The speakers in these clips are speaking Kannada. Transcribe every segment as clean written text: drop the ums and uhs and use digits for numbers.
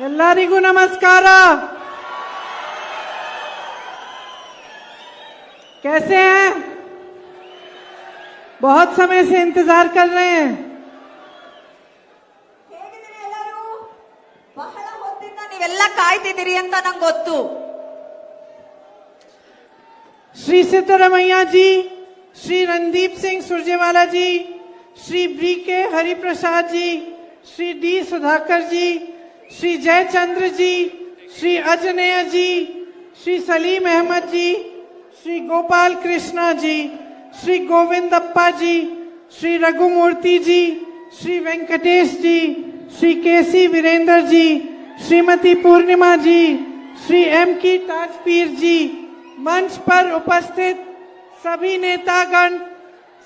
ಎಲ್ಲರಿಗೂ ನಮಸ್ಕಾರ। कैसे हैं? बहुत समय से इंतजार कर रहे हैं। ಹೇಗಿದ್ದೀರಿ ಎಲ್ಲರೂ? ಬಹಳ ಹೊತ್ತಿಂದ ನೀವೆಲ್ಲ ಕಾಯ್ತಿದ್ದೀರಿ ಅಂತ ನಂಗೆ ಗೊತ್ತು। श्री सिद्धरमैया जी, श्री रणदीप सिंह सुरजेवाला जी, श्री बी के हरिप्रसाद जी, श्री डी सुधाकर जी, श्री जयचंद्र जी, श्री अजनेय जी, श्री सलीम अहमद जी, श्री गोपाल कृष्णा जी, श्री गोविंदप्पा जी, श्री रघुमूर्ति जी, श्री वेंकटेश जी, श्री केसी वीरेंद्र जी, श्रीमती पूर्णिमा जी, श्री एम की ताजपीर जी, मंच पर उपस्थित सभी नेतागण,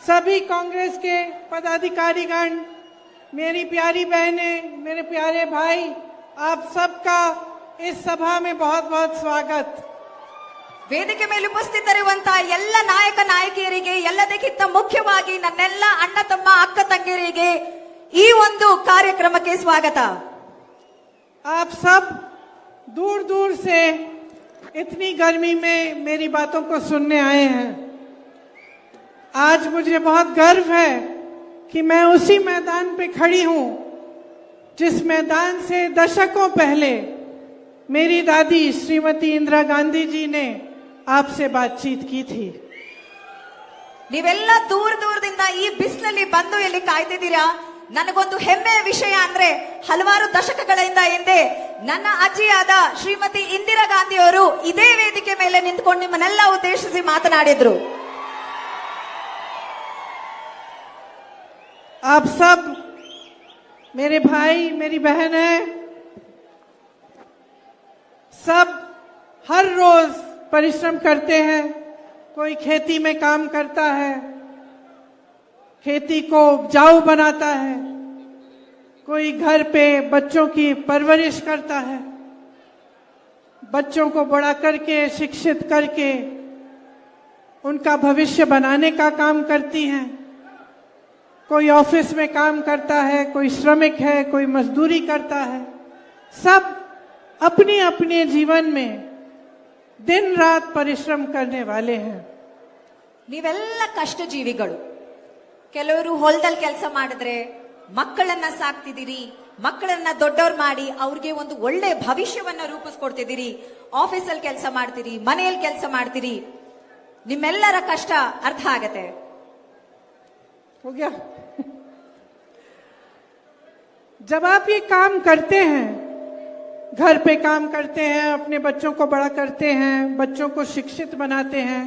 सभी कांग्रेस के पदाधिकारीगण, मेरी प्यारी बहनें, मेरे प्यारे भाई, आप सबका इस सभा में बहुत बहुत स्वागत। ವೇದಿಕೆ ಮೇಲೆ ಉಪಸ್ಥಿತರಿರುವಂತಹ ಎಲ್ಲ ನಾಯಕ ನಾಯಕಿಯರಿಗೆ, ಎಲ್ಲದಕ್ಕಿಂತ ಮುಖ್ಯವಾಗಿ ನನ್ನೆಲ್ಲ ಅಣ್ಣ ತಮ್ಮ ಅಕ್ಕ ತಂಗಿಯರಿಗೆ ಈ ಒಂದು ಕಾರ್ಯಕ್ರಮಕ್ಕೆ ಸ್ವಾಗತ। आप सब दूर दूर से इतनी गर्मी में मेरी बातों को सुनने आए हैं। आज मुझे बहुत गर्व है कि मैं उसी मैदान पे खड़ी हूं जिस मैदान से दशकों पहले मेरी दादी श्रीमती इंदिरा गांधी जी ने आपसे बातचीत की थी। ನೀವೆಲ್ಲ ದೂರ ದೂರದಿಂದ ಈ ಬಿಸಿಲಲ್ಲಿ ಬಂದು ಇಲ್ಲಿ ಕಾಯ್ತಿದ್ದೀರಾ। ನನಗೊಂದು ಹೆಮ್ಮೆಯ ವಿಷಯ ಅಂದ್ರೆ ಹಲವಾರು ದಶಕಗಳಿಂದ ಹಿಂದೆ ನನ್ನ ಅಜ್ಜಿಯಾದ ಶ್ರೀಮತಿ ಇಂದಿರಾ ಗಾಂಧಿ ಅವರು ಇದೇ ವೇದಿಕೆ ಮೇಲೆ ನಿಂತ್ಕೊಂಡು ನಿಮ್ಮನ್ನೆಲ್ಲ ಉದ್ದೇಶಿಸಿ ಮಾತನಾಡಿದ್ರು। आप सब मेरे भाई मेरी बहन है, सब हर रोज परिश्रम करते हैं। कोई खेती में काम करता है, खेती को उपजाऊ बनाता है, कोई घर पे बच्चों की परवरिश करता है, बच्चों को बड़ा करके शिक्षित करके उनका भविष्य बनाने का काम करती हैं। कोई ऑफिस में काम करता है, कोई श्रमिक है, कोई मजदूरी करता है। सब अपने अपने जीवन में दिन रात परिश्रम करने वाले हैं। ನೀವೆಲ್ಲ ಕಷ್ಟ ಜೀವಿಗಳು। ಕೆಲವರು ಹೊಲದಲ್ಲಿ ಕೆಲಸ ಮಾಡಿದ್ರೆ, ಮಕ್ಕಳನ್ನ ಸಾಕ್ತಿದ್ದೀರಿ, ಮಕ್ಕಳನ್ನ ದೊಡ್ಡವ್ರು ಮಾಡಿ ಅವ್ರಿಗೆ ಒಂದು ಒಳ್ಳೆ ಭವಿಷ್ಯವನ್ನ ರೂಪಿಸ್ಕೊಡ್ತಿದ್ದೀರಿ, ಆಫೀಸಲ್ಲಿ ಕೆಲಸ ಮಾಡ್ತೀರಿ, ಮನೆಯಲ್ಲಿ ಕೆಲಸ ಮಾಡ್ತೀರಿ, ನಿಮ್ಮೆಲ್ಲರ ಕಷ್ಟ ಅರ್ಥ ಆಗತ್ತೆ। हो गया? जब आप ये काम करते हैं, घर पे काम करते हैं, अपने बच्चों को बड़ा करते हैं, बच्चों को शिक्षित बनाते हैं,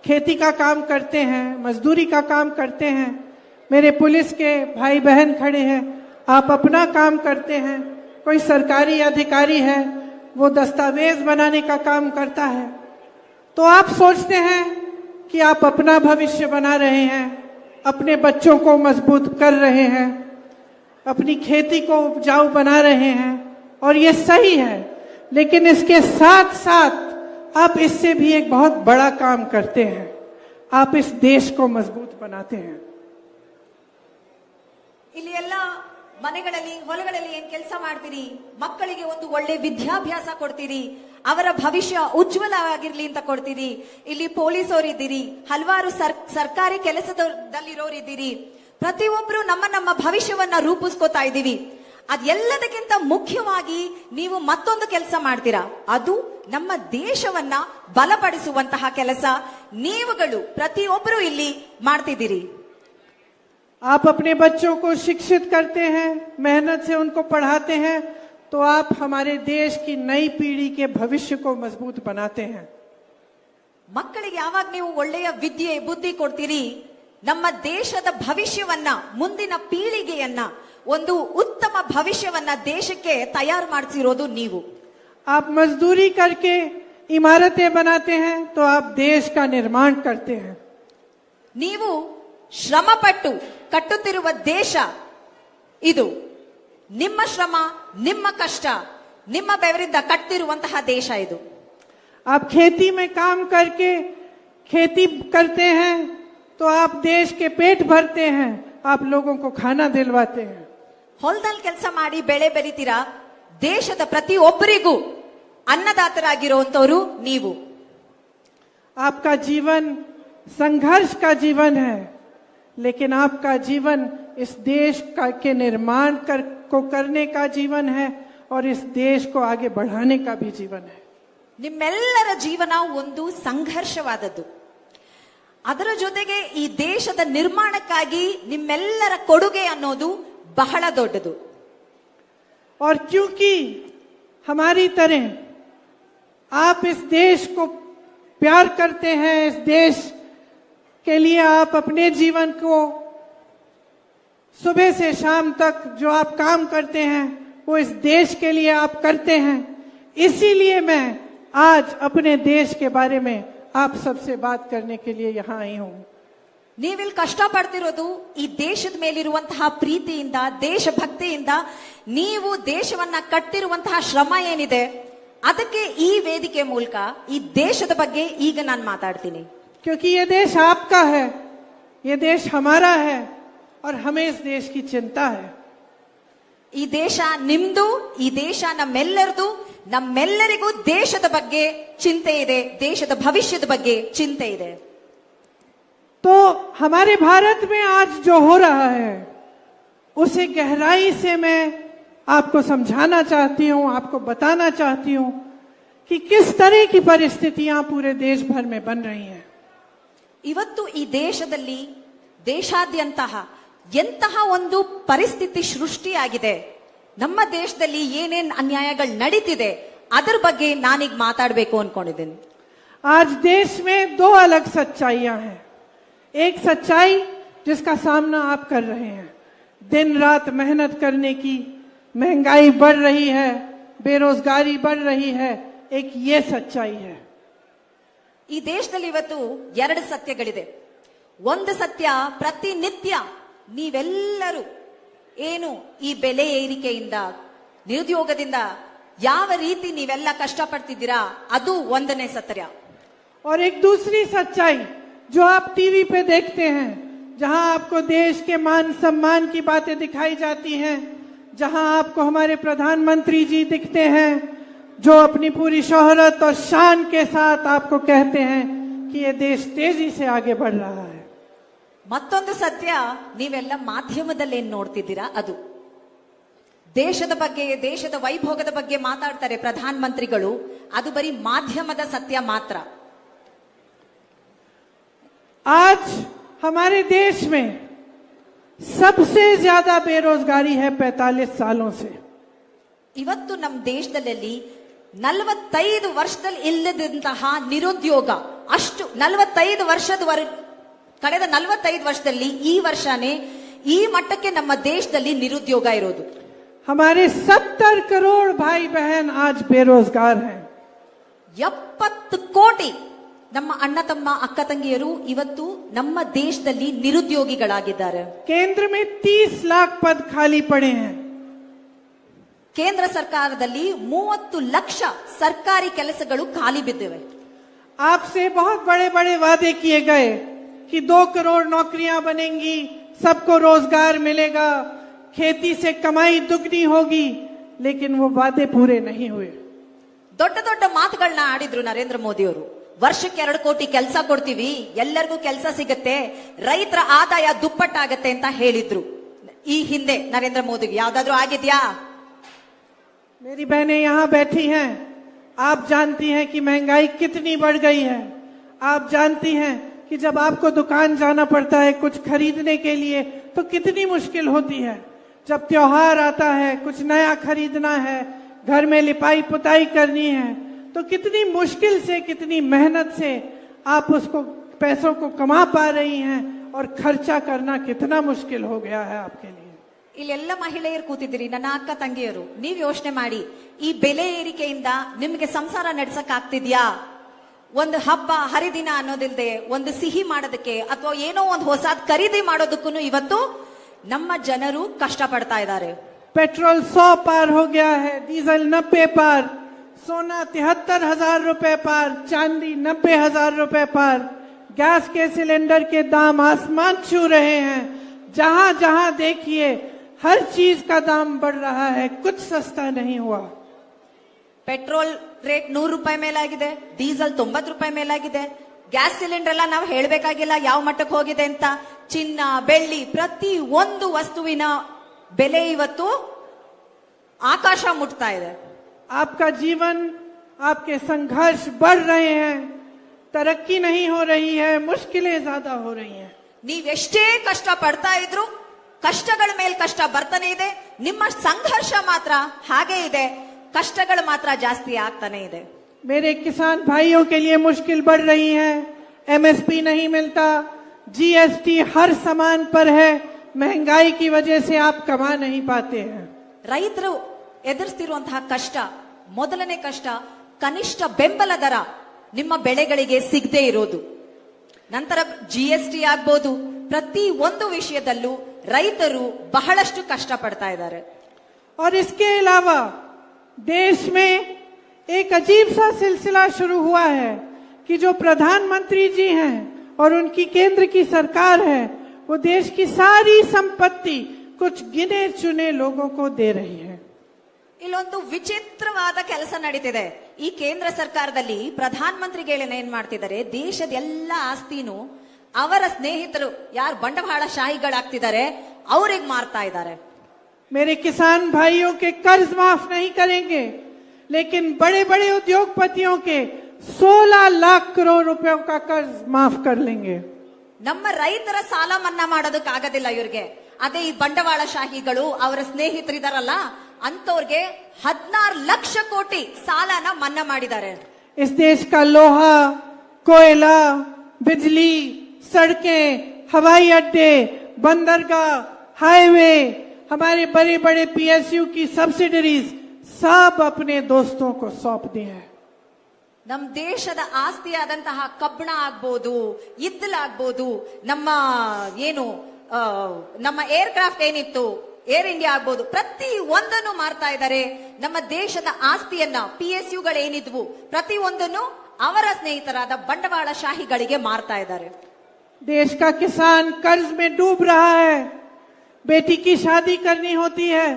खेती का काम करते हैं, मजदूरी का काम करते हैं, मेरे पुलिस के भाई बहन खड़े हैं, आप अपना काम करते हैं, कोई सरकारी अधिकारी है वो दस्तावेज बनाने का काम करता है, तो आप सोचते हैं कि आप अपना भविष्य बना रहे हैं, अपने बच्चों को मजबूत कर रहे हैं, अपनी खेती को उपजाऊ बना रहे हैं, और ये सही है। लेकिन इसके साथ साथ आप इससे भी एक बहुत बड़ा काम करते हैं, आप इस देश को मजबूत बनाते हैं। ಇಲ್ಲಿ ಎಲ್ಲ ಮನೆಗಳಲ್ಲಿ ಹೊಲಗಳಲ್ಲಿ ಏನ್ ಕೆಲಸ ಮಾಡ್ತೀರಿ, ಮಕ್ಕಳಿಗೆ ಒಂದು ಒಳ್ಳೆ ವಿದ್ಯಾಭ್ಯಾಸ ಕೊಡ್ತೀರಿ, ಅವರ ಭವಿಷ್ಯ ಉಜ್ವಲವಾಗಿರ್ಲಿ ಅಂತ ಕೊಡ್ತೀರಿ। ಇಲ್ಲಿ ಪೊಲೀಸ್ ಅವರಿದ್ದೀರಿ, ಹಲವಾರು ಸರ್ಕಾರಿ ಕೆಲಸದಲ್ಲಿರೋರಿದ್ದೀರಿ, ಪ್ರತಿಯೊಬ್ರು ನಮ್ಮ ನಮ್ಮ ಭವಿಷ್ಯವನ್ನ ರೂಪಿಸ್ಕೋತಾ ಇದ್ದೀವಿ। ಅದೆಲ್ಲದಕ್ಕಿಂತ ಮುಖ್ಯವಾಗಿ ನೀವು ಮತ್ತೊಂದು ಕೆಲಸ ಮಾಡ್ತೀರಾ, ಅದು ನಮ್ಮ ದೇಶವನ್ನ ಬಲಪಡಿಸುವಂತಹ ಕೆಲಸ ನೀವುಗಳು ಪ್ರತಿಯೊಬ್ಬರು ಇಲ್ಲಿ ಮಾಡ್ತಿದ್ದೀರಿ। आप अपने बच्चों को शिक्षित करते हैं, मेहनत से उनको पढ़ाते हैं, तो आप हमारे देश की नई पीढ़ी के भविष्य को मजबूत बनाते हैं। ಮಕ್ಕಳಿಗೆ ಯಾವಾಗ ನೀವು ಒಳ್ಳೆಯ ವಿದ್ಯೆ ಬುದ್ಧಿ ಕೊಡ್ತೀರಿ, ನಮ್ಮ ದೇಶದ ಭವಿಷ್ಯವನ್ನ, ಮುಂದಿನ ಪೀಳಿಗೆಯನ್ನ, ಒಂದು ಉತ್ತಮ ಭವಿಷ್ಯವನ್ನ ದೇಶಕ್ಕೆ ತಯಾರು ಮಾಡಿಸಿರೋದು ನೀವು। आप मजदूरी करके इमारतें बनाते हैं, तो आप देश का निर्माण करते हैं। ನೀವು ಶ್ರಮಪಟ್ಟು ಕಟ್ಟುತ್ತಿರುವ ದೇಶ ಇದು, ನಿಮ್ಮ ಶ್ರಮ, ನಿಮ್ಮ ಕಷ್ಟ, ನಿಮ್ಮ ಬೆವರಿಂದ ಕಟ್ಟಿರುವಂತಹ ದೇಶ ಇದು। आप खेती में काम करके खेती करते हैं, तो आप देश के पेट भरते हैं, आप लोगों को खाना दिलवाते हैं। ಹೊಲದಲ್ಲಿ ಕೆಲಸ ಮಾಡಿ ಬೆಳೆ ಬೆಳಿತೀರಾ, ದೇಶದ ಪ್ರತಿಯೊಬ್ಬರಿಗೂ ಅನ್ನದಾತರಾಗಿರುವಂತವರು ನೀವು. आपका जीवन संघर्ष का जीवन है, लेकिन आपका जीवन इस देश के निर्माण को करने का जीवन है और इस देश को आगे बढ़ाने का भी जीवन है. ನಿಮ್ಮೆಲ್ಲರ ಜೀವನ ಒಂದು ಸಂಘರ್ಷವಾದದ್ದು. ಅದರ ಜೊತೆಗೆ ಈ ದೇಶದ ನಿರ್ಮಾಣಕ್ಕಾಗಿ ನಿಮ್ಮೆಲ್ಲರ ಕೊಡುಗೆ ಅನ್ನೋದು ಬಹಳ ದೊಡ್ಡದು. और क्योंकि हमारी तरह आप इस देश को प्यार करते हैं, इस देश के लिए आप अपने जीवन को सुबह से शाम तक जो आप काम करते हैं वो इस देश के लिए आप करते हैं. इसीलिए मैं आज अपने देश के बारे में आप सबसे बात करने के लिए यहाँ आई हूँ. ನೀವಿಲ್ಲಿ ಕಷ್ಟ ಪಡ್ತಿರೋದು ಈ ದೇಶದ ಮೇಲಿರುವಂತಹ ಪ್ರೀತಿಯಿಂದ, ದೇಶಭಕ್ತಿಯಿಂದ. ನೀವು ದೇಶವನ್ನ ಕಟ್ಟಿರುವಂತಹ ಶ್ರಮ ಏನಿದೆ ಅದಕ್ಕೆ ಈ ವೇದಿಕೆ ಮೂಲಕ ಈ ದೇಶದ ಬಗ್ಗೆ ಈಗ ನಾನು ಮಾತಾಡ್ತೀನಿ. क्योंकि ये देश आपका है, ये देश हमारा है और हमें इस देश की चिंता है. ಈ ದೇಶ ನಿಮ್ದು, ಈ ದೇಶ ನಮ್ಮೆಲ್ಲರದು. ನಮ್ಮೆಲ್ಲರಿಗೂ ದೇಶದ ಬಗ್ಗೆ ಚಿಂತೆ ಇದೆ, ದೇಶದ ಭವಿಷ್ಯದ ಬಗ್ಗೆ ಚಿಂತೆ ಇದೆ. तो हमारे भारत में आज जो हो रहा है उसे गहराई से मैं आपको समझाना चाहती हूँ, आपको बताना चाहती हूँ कि किस तरह की परिस्थितियां पूरे देश भर में बन रही हैं. ಇವತ್ತು ಈ ದೇಶದಲ್ಲಿ ದೇಶಾದ್ಯಂತಹ ಎಂತಹ ಒಂದು ಪರಿಸ್ಥಿತಿ ಸೃಷ್ಟಿಯಾಗಿದೆ, ನಮ್ಮ ದೇಶದಲ್ಲಿ ಏನೇನ್ ಅನ್ಯಾಯಗಳು ನಡೀತಿದೆ ಅದರ ಬಗ್ಗೆ ನಾನೀಗ ಮಾತಾಡಬೇಕು ಅನ್ಕೊಂಡಿದ್ದೀನಿ. आज देश में दो अलग सच्चाइयां हैं. एक सच्चाई जिसका सामना आप कर रहे हैं, दिन रात मेहनत करने की, महंगाई बढ़ रही है, बेरोजगारी बढ़ रही है, एक ये सच्चाई है. ಈ ದೇಶದಲ್ಲಿ ಇವತ್ತು ಎರಡು ಸತ್ಯಗಳಿದೆ. ಒಂದು ಸತ್ಯ, ಪ್ರತಿನಿತ್ಯ ನೀವೆಲ್ಲರೂ ಏನು ಈ ಬೆಲೆ ಏರಿಕೆಯಿಂದ, ನಿರುದ್ಯೋಗದಿಂದ ಯಾವ ರೀತಿ ನೀವೆಲ್ಲ ಕಷ್ಟಪಡ್ತಿದ್ದೀರಾ ಅದು ಒಂದನೇ ಸತ್ಯ. और एक दूसरी सच्चाई जो आप टीवी पे देखते हैं, जहां आपको देश के मान सम्मान की बातें दिखाई जाती हैं, जहां आपको हमारे प्रधानमंत्री जी दिखते हैं जो अपनी पूरी शोहरत और शान के साथ आपको कहते हैं कि ये देश तेजी से आगे बढ़ रहा है. ಮತ್ತೊಂದು ಸತ್ಯ, ನೀವೆಲ್ಲ ಮಾಧ್ಯಮದಲ್ಲಿ ಏನ್ ನೋಡ್ತಿದ್ದೀರಾ ಅದು. ದೇಶದ ಬಗ್ಗೆ, ದೇಶದ ವೈಭೋಗದ ಬಗ್ಗೆ ಮಾತಾಡ್ತಾರೆ ಪ್ರಧಾನಮಂತ್ರಿಗಳು, ಅದು ಬರೀ ಮಾಧ್ಯಮದ ಸತ್ಯ ಮಾತ್ರ. आज हमारे देश में सबसे ज्यादा बेरोजगारी है 45 सालों से. ಇವತ್ತು ನಮ್ಮ ದೇಶದಲ್ಲಿ 45 ವರ್ಷದಲ್ಲಿ ಇಲ್ಲದಂತಹ ನಿರುದ್ಯೋಗ, ಅಷ್ಟು 45 ಕಳೆದ 45 ವರ್ಷದಲ್ಲಿ ಈ ವರ್ಷನೇ ಈ ಮಟ್ಟಕ್ಕೆ ನಮ್ಮ ದೇಶದಲ್ಲಿ ನಿರುದ್ಯೋಗ ಇರೋದು. हमारे 70 करोड़ भाई बहन आज बेरोजगार हैं. 70 ಕೋಟಿ ನಮ್ಮ ಅಣ್ಣ ತಮ್ಮ ಅಕ್ಕ ತಂಗಿಯರು ಇವತ್ತು ನಮ್ಮ ದೇಶದಲ್ಲಿ ನಿರುದ್ಯೋಗಿಗಳಾಗಿದ್ದಾರೆ. केंद्र में 30 लाख पद खाली पड़े हैं. ಕೇಂದ್ರ ಸರ್ಕಾರದಲ್ಲಿ 30 ಲಕ್ಷ ಸರ್ಕಾರಿ ಕೆಲಸಗಳು ಖಾಲಿ ಬಿದ್ದಿವೆ. आपसे बहुत बड़े बड़े वादे किए गए कि 2 करोड़ नौकरियां बनेंगी, सबको रोजगार मिलेगा, खेती से कमाई दुगनी होगी, लेकिन वो वादे पूरे नहीं हुए. ದೊಡ್ಡ ದೊಡ್ಡ ಮಾತುಗಳನ್ನ ಆಡಿದ್ರು ನರೇಂದ್ರ ಮೋದಿ ಅವರು. ವರ್ಷಕ್ಕೆ 2 ಕೋಟಿ ಕೆಲಸ ಕೊಡ್ತೀವಿ, ಎಲ್ಲರಿಗೂ ಕೆಲಸ ಸಿಗುತ್ತೆ, ರೈತರ ಆದಾಯ ದುಪ್ಪಟ್ಟಾಗತ್ತೆ ಅಂತ ಹೇಳಿದ್ರು. ಈ ಹಿಂದೆ ನರೇಂದ್ರ ಮೋದಿಗೆ ಯಾವ್ದಾದ್ರು ಆಗಿದ್ಯಾ? मेरी बहनें यहाँ बैठी हैं, आप जानती हैं कि महंगाई कितनी बढ़ गई है. आप जानती हैं कि जब आपको दुकान जाना पड़ता है कुछ खरीदने के लिए तो कितनी मुश्किल होती है. जब त्योहार आता है, कुछ नया खरीदना है, घर में लिपाई पुताई करनी है, तो कितनी मुश्किल से, कितनी मेहनत से आप उसको पैसों को कमा पा रही हैं और खर्चा करना कितना मुश्किल हो गया है आपके लिए. ಇಲ್ಲೆಲ್ಲ ಮಹಿಳೆಯರು ಕೂತಿದ್ದೀರಿ, ನನ್ನ ಅಕ್ಕ ತಂಗಿಯರು, ನೀವ್ ಯೋಚನೆ ಮಾಡಿ, ಈ ಬೆಲೆ ಏರಿಕೆಯಿಂದ ನಿಮ್ಗೆ ಸಂಸಾರ ನಡ್ಸಕ್ ಆಗ್ತಿದ್ಯಾ? ಒಂದು ಹಬ್ಬ ಹರಿದಿನ ಅನ್ನೋದಿಲ್ದೆ ಒಂದು ಸಿಹಿ ಮಾಡೋದಕ್ಕೆ ಅಥವಾ ಏನೋ ಒಂದು ಹೊಸದ್ ಖರೀದಿ ಮಾಡೋದಕ್ಕೂ ಇವತ್ತು ನಮ್ಮ ಜನರು ಕಷ್ಟ ಪಡ್ತಾ ಇದ್ದಾರೆ. पेट्रोल 100 पार हो गया है, डीजल 90 पार, सोना 73,000 रुपए पार, चांदी 90,000 रुपए पार, गैस के सिलेंडर के दाम आसमान छू रहे हैं. जहां जहां देखिए हर चीज का दाम बढ़ रहा है, कुछ सस्ता नहीं हुआ। ಪೆಟ್ರೋಲ್ ರೇಟ್ 100 ರೂಪಾಯಿ ಮೇಲಾಗಿದೆ, ಡೀಸೆಲ್ 90 ರೂಪಾಯಿ ಮೇಲಾಗಿದೆ, ಗ್ಯಾಸ್ ಸಿಲಿಂಡರ್ ಎಲ್ಲ ನಾವು ಹೇಳ್ಬೇಕಾಗಿಲ್ಲ ಯಾವ ಮಟ್ಟಕ್ಕೆ ಹೋಗಿದೆ ಅಂತ. ಚಿನ್ನ, ಬೆಳ್ಳಿ, ಪ್ರತಿ ಒಂದು ವಸ್ತುವಿನ ಬೆಲೆ ಇವತ್ತು ಆಕಾಶ ಮುಟ್ತಾ ಇದೆ. आपका जीवन, आपके संघर्ष बढ़ रहे हैं, तरक्की नहीं हो रही है, मुश्किलें ज्यादा हो रही हैं। ನೀವೆಷ್ಟೇ ಕಷ್ಟ ಪಡ್ತಾ ಇದ್ರು ಕಷ್ಟಗಳ ಮೇಲೆ ಕಷ್ಟ ಬರ್ತಾನೆ ಇದೆ. ನಿಮ್ಮ ಸಂಘರ್ಷ ಮಾತ್ರ ಹಾಗೆ ಇದೆ, ಕಷ್ಟಗಳು ಮಾತ್ರ ಜಾಸ್ತಿ ಆಗ್ತಾನೆ ಇದೆ. मेरे किसान भाइयों के लिए मुश्किल बढ़ रही है, एमएसपी नहीं मिलता, जीएसटी हर सामान पर है, महंगाई की वजह से आप कमा नहीं पाते हैं। ರೈತರು ಎದುರಿಸ್ತಿರುವಂತಹ ಕಷ್ಟ, ಮೊದಲನೇ ಕಷ್ಟ ಕನಿಷ್ಠ ಬೆಂಬಲ ದರ ನಿಮ್ಮ ಬೆಳೆಗಳಿಗೆ ಸಿಗದೆ ಇರೋದು. ನಂತರ ಜಿಎಸ್ಟಿ ಆಗ್ಬೋದು, ಪ್ರತಿ ಒಂದು ವಿಷಯದಲ್ಲೂ ರೈತರು ಬಹಳಷ್ಟು ಕಷ್ಟ ಪಡ್ತಾ ಇದ್ದಾರೆ. और इसके अलावा देश में एक अजीब सा सिलसिला शुरू हुआ है कि जो प्रधानमंत्री जी हैं और उनकी केंद्र की सरकार है, वो देश की सारी संपत्ति कुछ गिने चुने लोगों को दे रही है। ಇಲ್ಲೊಂದು ವಿಚಿತ್ರವಾದ ಕೆಲಸ ನಡೀತಿದೆ. ಈ ಕೇಂದ್ರ ಸರ್ಕಾರದಲ್ಲಿ ಪ್ರಧಾನ ಮಂತ್ರಿಗಳೇನ ಏನ್ ಮಾಡ್ತಿದ್ದಾರೆ, ದೇಶದ ಎಲ್ಲ ಆಸ್ತಿನೂ ಅವರ ಸ್ನೇಹಿತರು ಯಾರು ಬಂಡವಾಳಶಾಹಿಗಳಾಗ್ತಿದ್ದಾರೆ ಅವ್ರಿಗೆ ಮಾರ್ತಾ ಇದ್ದಾರೆ. मेरे किसान भाइयों के कर्ज माफ नहीं करेंगे, लेकिन बड़े बड़े उद्योगपतियों के 16 लाख करोड़ रुपयों का कर्ज माफ कर लेंगे। ನಮ್ಮ ರೈತರ ಸಾಲ ಮನ್ನಾ ಮಾಡೋದಕ್ಕಾಗೋದಿಲ್ಲ ಇವ್ರಿಗೆ. ಅದೇ ಈ ಬಂಡವಾಳಶಾಹಿಗಳು ಅವರ ಸ್ನೇಹಿತರಿದಾರಲ್ಲ ಅಂತವ್ರಿಗೆ 16 ಲಕ್ಷ ಕೋಟಿ ಸಾಲನ ಮನ್ನಾ ಮಾಡಿದ್ದಾರೆ. इस देश का लोहा, कोयला, बिजली, सड़कें, हवाई अड्डे, बंदरगाह, हाईवे, हमारे बड़े बड़े पीएसयू की सब्सिडरीज सब अपने दोस्तों को सौंप दी है। ನಮ್ಮ ದೇಶದ ಆಸ್ತಿಯಾದಂತಹ ಕಬ್ಬಣ ಆಗ್ಬೋದು, ಇದ್ದಲಾಗ್ಬೋದು, ನಮ್ಮ ಏನು ನಮ್ಮ ಏರ್ ಕ್ರಾಫ್ಟ್ ಏನಿತ್ತು, ಏರ್ ಇಂಡಿಯಾ ಆಗ್ಬೋದು, ಪ್ರತಿ ಒಂದನ್ನು ಮಾರ್ತಾ ಇದ್ದಾರೆ. ನಮ್ಮ ದೇಶದ ಆಸ್ತಿಯನ್ನ PSUಗಳೇನಿದ್ವು ಪ್ರತಿ ಒಂದನ್ನು ಅವರ ಸ್ನೇಹಿತರಾದ ಬಂಡವಾಳಶಾಹಿಗಳಿಗೆ ಮಾರ್ತಾ ಇದ್ದಾರೆ. देश का किसान कर्ज में डूब रहा है, बेटी की शादी करनी होती है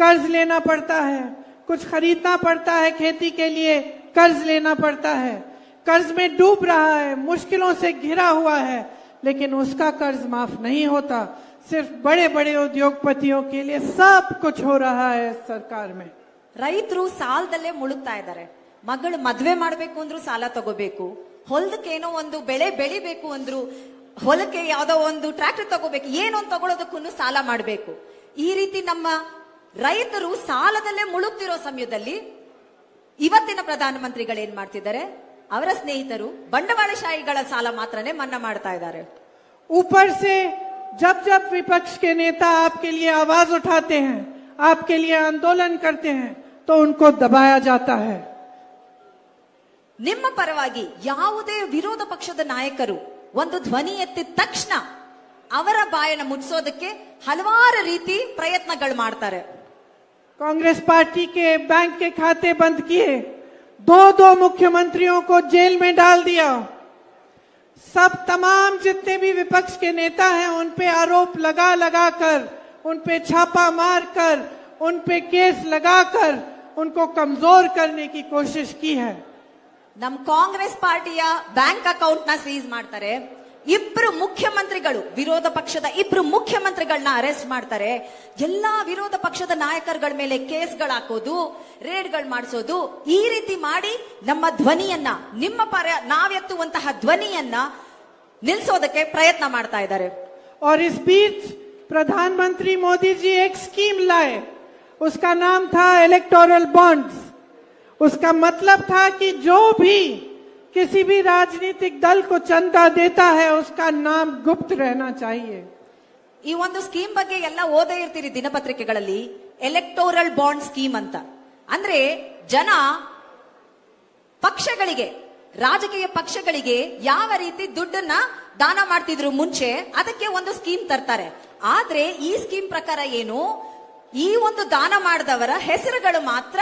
कर्ज लेना पड़ता है, कुछ खरीदना पड़ता है खेती के लिए कर्ज लेना पड़ता है, कर्ज में डूब रहा है, मुश्किलों से घिरा हुआ है, लेकिन उसका कर्ज माफ नहीं होता। सिर्फ बड़े बड़े उद्योगपतियों के लिए सब कुछ हो रहा है सरकार में। ರೈತರು ಸಾಲದಲ್ಲೇ ಮುಳುಗ್ತಾ ಇದ್ದಾರೆ. ಮಗಳು ಮದ್ವೆ ಮಾಡ್ಬೇಕು ಅಂದ್ರು ಸಾಲ ತಗೋಬೇಕು, ಹೊಲದಕ್ಕೆ ಏನೋ ಒಂದು ಬೆಳೆ ಬೆಳಿಬೇಕು ಅಂದ್ರು, ಹೊಲಕ್ಕೆ ಯಾವ್ದೋ ಒಂದು ಟ್ರ್ಯಾಕ್ಟರ್ ತಗೋಬೇಕು, ಏನೋ ಒಂದು ತಗೊಳ್ಳೋದಕ್ಕೂ ಸಾಲ ಮಾಡಬೇಕು. ಈ ರೀತಿ ನಮ್ಮ ರೈತರು ಸಾಲದಲ್ಲೇ ಮುಳುಗ್ತಿರೋ ಸಮಯದಲ್ಲಿ ಇವತ್ತಿನ ಪ್ರಧಾನಮಂತ್ರಿಗಳು ಏನ್ ಮಾಡ್ತಿದ್ದಾರೆ, ಅವರ ಸ್ನೇಹಿತರು ಬಂಡವಾಳಶಾಹಿಗಳ ಸಾಲ ಮಾತ್ರನೇ ಮನ್ನಾ ಮಾಡ್ತಾ ಇದ್ದಾರೆ. ऊपर से जब जब विपक्ष के नेता आपके लिए आवाज उठाते हैं, आपके लिए आंदोलन करते हैं, तो उनको दबाया जाता है। ನಿಮ್ಮ ಪರವಾಗಿ ಯಾವುದೇ ವಿರೋಧ ಪಕ್ಷದ ನಾಯಕರು ಒಂದು ಧ್ವನಿ ಎತ್ತಿದ ತಕ್ಷಣ ಅವರ ಬಾಯನ್ನ ಮುಚ್ಚೋದಕ್ಕೆ ಹಲವಾರು ರೀತಿ ಪ್ರಯತ್ನಗಳು ಮಾಡ್ತಾರೆ. कांग्रेस पार्टी के बैंक के खाते बंद किए, दो मुख्यमंत्रियों को जेल में डाल दिया, सब तमाम जितने भी विपक्ष के नेता हैं उन पे आरोप लगा लगा कर, उन पे छापा मार कर, उन पे केस लगाकर उनको कमजोर करने की कोशिश की है। ನಮ್ ಕಾಂಗ್ರೆಸ್ ಪಾರ್ಟಿಯ ಬ್ಯಾಂಕ್ ಅಕೌಂಟ್ ನ ಸೀಸ್ ಮಾಡ್ತಾರೆ. ಇಬ್ರು ಮುಖ್ಯಮಂತ್ರಿಗಳು, ವಿರೋಧ ಪಕ್ಷದ ಇಬ್ರು ಮುಖ್ಯಮಂತ್ರಿಗಳನ್ನ ಅರೆಸ್ಟ್ ಮಾಡ್ತಾರೆ. ಎಲ್ಲಾ ವಿರೋಧ ಪಕ್ಷದ ನಾಯಕರುಗಳ ಮೇಲೆ ಕೇಸ್ಗಳು ಹಾಕೋದು, ರೇಡ್ಗಳು ಮಾಡಿಸೋದು, ಈ ರೀತಿ ಮಾಡಿ ನಮ್ಮ ಧ್ವನಿಯನ್ನ, ನಿಮ್ಮ ಪರ ನಾವೆತ್ತುವಂತಹ ಧ್ವನಿಯನ್ನ ನಿಲ್ಸೋದಕ್ಕೆ ಪ್ರಯತ್ನ ಮಾಡ್ತಾ ಇದ್ದಾರೆ. और इस बीच प्रधानमंत्री मोदी जी एक स्कीम लाए, उसका नाम था इलेक्टोरल बॉन्ड्स। उसका मतलब था कि जो भी किसी भी राजनीतिक दल को चंदा देता है उसका नाम गुप्त रहना चाहिए। ಈ ಒಂದು ಸ್ಕೀಮ್ ಬಗ್ಗೆ ಎಲ್ಲ ಓದೇ ಇರ್ತೀರಿ ದಿನಪತ್ರಿಕೆಗಳಲ್ಲಿ, ಎಲೆಕ್ಟೋರಲ್ ಬಾಂಡ್ ಸ್ಕೀಮ್ ಅಂತ. ಅಂದ್ರೆ ಜನ ಪಕ್ಷಗಳಿಗೆ, ರಾಜಕೀಯ ಪಕ್ಷಗಳಿಗೆ ಯಾವ ರೀತಿ ದುಡ್ಡನ್ನ ದಾನ ಮಾಡ್ತಿದ್ರು ಮುಂಚೆ, ಅದಕ್ಕೆ ಒಂದು ಸ್ಕೀಮ್ ತರ್ತಾರೆ. ಆದ್ರೆ ಈ ಸ್ಕೀಮ್ ಪ್ರಕಾರ ಏನು, ಈ ಒಂದು ದಾನ ಮಾಡಿದವರ ಹೆಸರುಗಳು ಮಾತ್ರ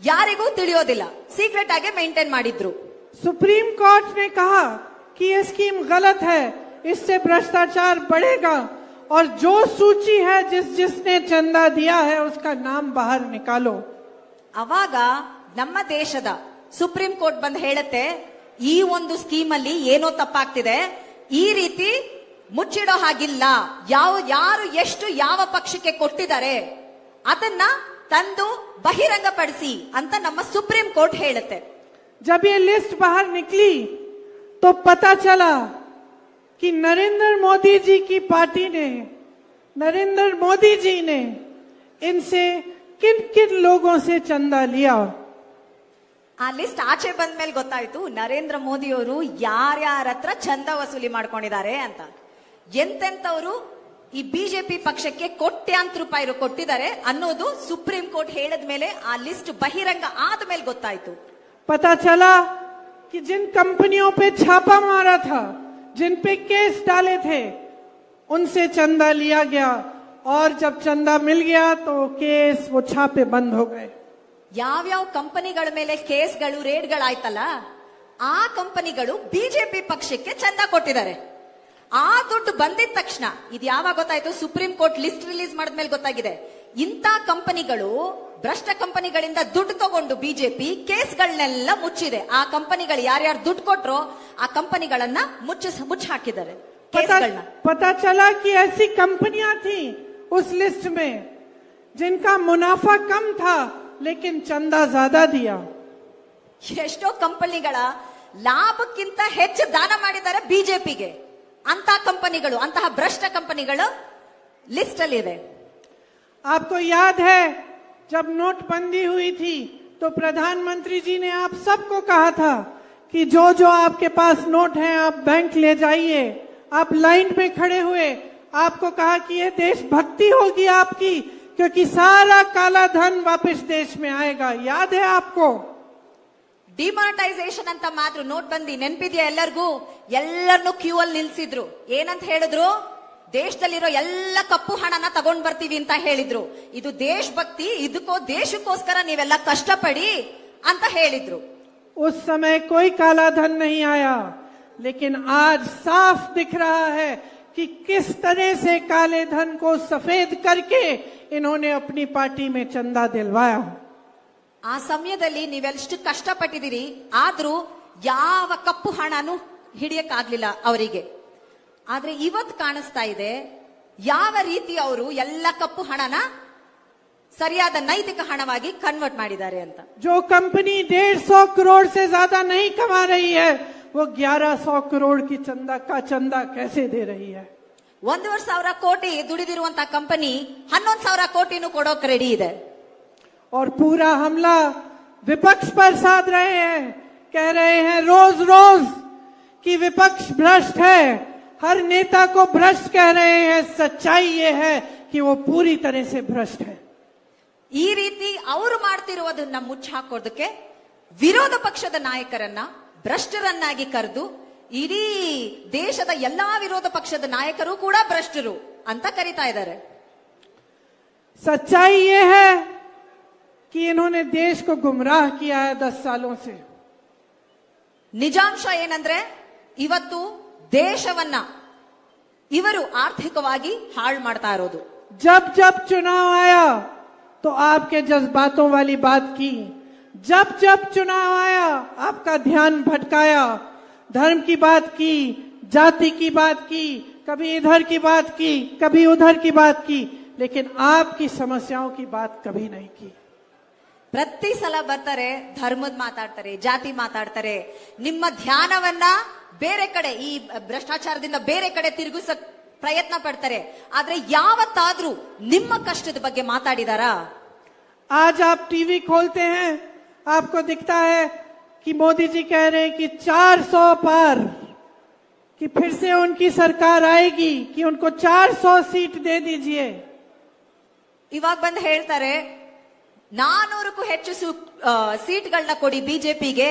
ಯಾರಿಗೂ ತಿಳಿಯೋದಿಲ್ಲ, ಸೀಕ್ರೆಟ್ ಆಗಿ ಮೇಂಟೈನ್ ಮಾಡಿದ್ರು. सुप्रीम कोर्ट ने कहा कि यह स्कीम गलत है, इससे भ्रष्टाचार बढ़ेगा और जो सूची है जिसने चंदा दिया है उसका नाम बाहर निकालो। ಅವಾಗ ನಮ್ಮ ದೇಶದ ಸುಪ್ರೀಂ ಕೋರ್ಟ್ ಬಂದು ಹೇಳುತ್ತೆ ಈ ಒಂದು ಸ್ಕೀಮ್ ಅಲ್ಲಿ ಏನೋ ತಪ್ಪಾಗ್ತಿದೆ, ಈ ರೀತಿ ಮುಚ್ಚಿಡೋ ಹಾಗಿಲ್ಲ, ಯಾರು ಎಷ್ಟು ಯಾವ ಪಕ್ಷಕ್ಕೆ ಕೊಟ್ಟಿದ್ದಾರೆ ಅದನ್ನ ತಂದು ಬಹಿರಂಗಪಡಿಸಿ ಅಂತ ನಮ್ಮ ಸುಪ್ರೀಂ ಕೋರ್ಟ್ ಹೇಳುತ್ತೆ। जब ये लिस्ट बाहर निकली तो पता चला कि नरेंद्र मोदी जी की पार्टी ने, नरेंद्र मोदी जी ने इनसे किन किन लोगों से चंदा लिया। ಆ ಲಿಸ್ಟ್ ಆಚೆ ಬಂದ ಮೇಲೆ ಗೊತ್ತಾಯ್ತು ನರೇಂದ್ರ ಮೋದಿ ಅವರು ಯಾರ್ಯಾರ ಹತ್ರ ಚಂದ ವಸೂಲಿ ಮಾಡ್ಕೊಂಡಿದ್ದಾರೆ ಅಂತ। ಎಂತೆಂತವರು ಈ ಬಿಜೆಪಿ ಪಕ್ಷಕ್ಕೆ ಕೋಟ್ಯಾಂತರ ರೂಪಾಯಿ ಕೊಟ್ಟಿದ್ದಾರೆ ಅನ್ನೋದು ಸುಪ್ರೀಂ ಕೋರ್ಟ್ ಹೇಳಿದ ಮೇಲೆ ಆ ಲಿಸ್ಟ್ ಬಹಿರಂಗ ಆದ ಮೇಲೆ ಗೊತ್ತಾಯ್ತು। पता चला कि जिन कंपनियों पे छापा मारा था, जिन पे केस डाले थे, उनसे चंदा लिया गया और जब चंदा मिल गया तो केस वो छापे बंद हो गए। ಯಾವ್ಯಾವ ಕಂಪನಿಗಳ ಮೇಲೆ ಕೇಸ್ಗಳು ರೇಡ್ಗಳಾಯ್ತಲ್ಲ ಆ ಕಂಪನಿಗಳು ಬಿಜೆಪಿ ಪಕ್ಷಕ್ಕೆ ಚಂದ ಕೊಟ್ಟಿದ್ದಾರೆ। ಆ ದುಡ್ಡು ಬಂದಿದ ತಕ್ಷಣ ಇದು ಯಾವಾಗ ಗೊತ್ತಾಯ್ತು? ಸುಪ್ರೀಂ ಕೋರ್ಟ್ ಲಿಸ್ಟ್ ರಿಲೀಸ್ ಮಾಡಿದ್ಮೇಲೆ ಗೊತ್ತಾಗಿದೆ ಇಂಥ ಕಂಪನಿಗಳು ಭ್ರಷ್ಟ ಕಂಪನಿಗಳಿಂದ ದುಡ್ಡು ತಗೊಂಡು ಬಿಜೆಪಿ ಕೇಸ್ಗಳನ್ನೆಲ್ಲ ಮುಚ್ಚಿದೆ। ಆ ಕಂಪನಿಗಳು ಯಾರ್ಯಾರು ದುಡ್ಡು ಕೊಟ್ರೋ ಆ ಕಂಪನಿಗಳನ್ನ ಮುಚ್ಚಿ ಹಾಕಿದ್ದಾರೆ ಕೇಸ್ಗಳನ್ನ। पता चला कि ऐसी कंपनियां थी उस लिस्ट में जिनका मुनाफा कम था लेकिन चंदा ज्यादा दिया। ಎಷ್ಟೋ ಕಂಪನಿಗಳ ಲಾಭಕ್ಕಿಂತ ಹೆಚ್ಚು ದಾನ ಮಾಡಿದ್ದಾರೆ ಬಿಜೆಪಿಗೆ। ಅಂತ ಕಂಪನಿಗಳು, ಅಂತಹ ಭ್ರಷ್ಟ ಕಂಪನಿಗಳು ಲಿಸ್ಟ್ ಅಲ್ಲಿ ಇದೆ। आपको याद है जब नोटबंदी हुई थी तो प्रधानमंत्री जी ने आप सबको कहा था कि जो जो आपके पास नोट है आप बैंक ले जाइए। आप लाइन में खड़े हुए, आपको कहा कि ये देशभक्ति होगी आपकी, क्योंकि सारा काला धन वापस देश में आएगा। याद है आपको? ಡಿಮಾನಿಟೈಸೇಷನ್ ಅಂತ ಮಾತ್ರ ನೋಟ್ ಬಂದಿ ನೆನ್ಪಿದ್ಯಾ ಎಲ್ಲರಿಗೂ? ಎಲ್ಲರನ್ನು ಕ್ಯೂ ಅಲ್ಲಿ ನಿಲ್ಸಿದ್ರು, ಏನಂತ ಹೇಳಿದ್ರು? ದೇಶದಲ್ಲಿರೋ ಎಲ್ಲ ಕಪ್ಪು ಹಣನ ತಗೊಂಡ್ ಬರ್ತೀವಿ ಅಂತ ಹೇಳಿದ್ರು। ಇದು ದೇಶಭಕ್ತಿ, ದೇಶಕ್ಕೋಸ್ಕರ ನೀವೆಲ್ಲ ಕಷ್ಟಪಡಿ ಅಂತ ಹೇಳಿದ್ರು। उस समय कोई काला धन नहीं आया, लेकिन आज साफ दिख रहा है कि किस तरह से काले धन को सफेद करके इन्होंने अपनी पार्टी में चंदा दिलवाया। ಆ ಸಮಯದಲ್ಲಿ ನೀವೆಷ್ಟು ಕಷ್ಟಪಟ್ಟಿದ್ದೀರಿ, ಆದ್ರೂ ಯಾವ ಕಪ್ಪು ಹಣನೂ ಹಿಡಿಯಕ್ಕಾಗ್ಲಿಲ್ಲ ಅವರಿಗೆ। ಆದ್ರೆ ಇವತ್ತು ಕಾಣಿಸ್ತಾ ಇದೆ ಯಾವ ರೀತಿ ಅವರು ಎಲ್ಲ ಕಪ್ಪು ಹಣನ ಸರಿಯಾದ ನೈತಿಕ ಹಣವಾಗಿ ಕನ್ವರ್ಟ್ ಮಾಡಿದ್ದಾರೆ ಅಂತ। जो कंपनी 150 करोड़ से ज्यादा नहीं कमा रही है वो 1100 करोड़ की चंदा कैसे दे रही है? 1,500 ಕೋಟಿ ದುಡಿದಿರುವಂತ ಕಂಪನಿ 11,000 ಕೋಟಿನೂ ಕೊಡೋಕ್ ರೆಡಿ ಇದೆ। और पूरा हमला विपक्ष पर साध रहे हैं, कह रहे हैं रोज रोज कि विपक्ष भ्रष्ट है, हर नेता को भ्रष्ट कह रहे हैं। सच्चाई ये है कि वो पूरी तरह से भ्रष्ट है। ಈ ರೀತಿ ಅವರು ಮಾಡ್ತಿರುವುದನ್ನ ಮುಚ್ಚಾಕೋದಕ್ಕೆ ವಿರೋಧ ಪಕ್ಷದ ನಾಯಕರನ್ನ ಭ್ರಷ್ಟರನ್ನಾಗಿ ಕರೆದು ಇಡೀ ದೇಶದ ಎಲ್ಲಾ ವಿರೋಧ ಪಕ್ಷದ ನಾಯಕರು ಕೂಡ ಭ್ರಷ್ಟರು ಅಂತ ಕರೀತಾ ಇದ್ದಾರೆ। सच्चाई ये है कि इन्होंने देश को गुमराह किया है 10 सालों से। ನಿಜಾಂಶ ಏನಂದ್ರೆ ಇವತ್ತು ದೇಶವನ್ನ ಇವರು ಆರ್ಥಿಕವಾಗಿ ಹಾಳು ಮಾಡ್ತಾ ಇರೋದು। जब जब चुनाव आया तो आपके जज्बातों वाली बात की, जब जब चुनाव आया आपका ध्यान भटकाया, धर्म की बात की, जाति की बात की, कभी इधर की बात की, कभी उधर की बात की, लेकिन आपकी समस्याओं की बात कभी नहीं की। ಪ್ರತಿ ಸಲ ಬರ್ತಾರೆ, ಧರ್ಮದ ಮಾತಾಡ್ತಾರೆ, ಜಾತಿ ಮಾತಾಡ್ತಾರೆ, ನಿಮ್ಮ ಧ್ಯಾನವನ್ನ ಬೇರೆ ಕಡೆ, ಈ ಭ್ರಷ್ಟಾಚಾರದಿಂದ ಬೇರೆ ಕಡೆ ತಿರುಗಿಸಕ್ ಪ್ರಯತ್ನ ಪಡ್ತಾರೆ। ಆದ್ರೆ ಯಾವತ್ತಾದ್ರೂ ನಿಮ್ಮ ಕಷ್ಟದ ಬಗ್ಗೆ ಮಾತಾಡಿದಾರಾ? आज आप टीवी खोलते हैं, आपको दिखता है कि मोदी जी कह रहे हैं कि 400 पार, कि फिर से उनकी सरकार आएगी, कि उनको 400 सीट दे दीजिए। ಇವಾಗ ಬಂದು ಹೇಳ್ತಾರೆ 400ಕ್ಕೂ ಹೆಚ್ಚು ಸೀಟ್ಗಳನ್ನ ಕೊಡಿ ಬಿಜೆಪಿಗೆ,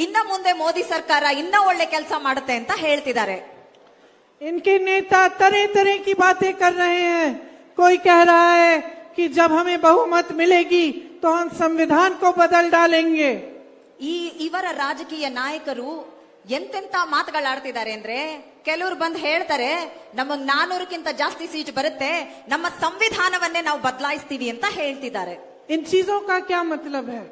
ಇನ್ನ ಮುಂದೆ ಮೋದಿ ಸರ್ಕಾರ ಇನ್ನ ಒಳ್ಳೆ ಕೆಲಸ ಮಾಡುತ್ತೆ ಅಂತ ಹೇಳ್ತಿದ್ದಾರೆ। इनके नेता तरह तरह की बातें कर रहे हैं। कोई कह रहा है कि जब हमें बहुमत मिलेगी तो हम संविधान को बदल डालेंगे। ಇವರ ರಾಜಕೀಯ ನಾಯಕರು ಎಂತೆಂತ ಮಾತುಗಳಾಡ್ತಿದ್ದಾರೆ ಅಂದ್ರೆ, ಕೆಲವರು ಬಂದು ಹೇಳ್ತಾರೆ ನಮಗ್ 400ಕ್ಕಿಂತ ಜಾಸ್ತಿ ಸೀಟ್ ಬರುತ್ತೆ, ನಮ್ಮ ಸಂವಿಧಾನವನ್ನೇ ನಾವು ಬದಲಾಯಿಸ್ತೀವಿ ಅಂತ ಹೇಳ್ತಿದ್ದಾರೆ. इन चीजों का क्या मतलब है?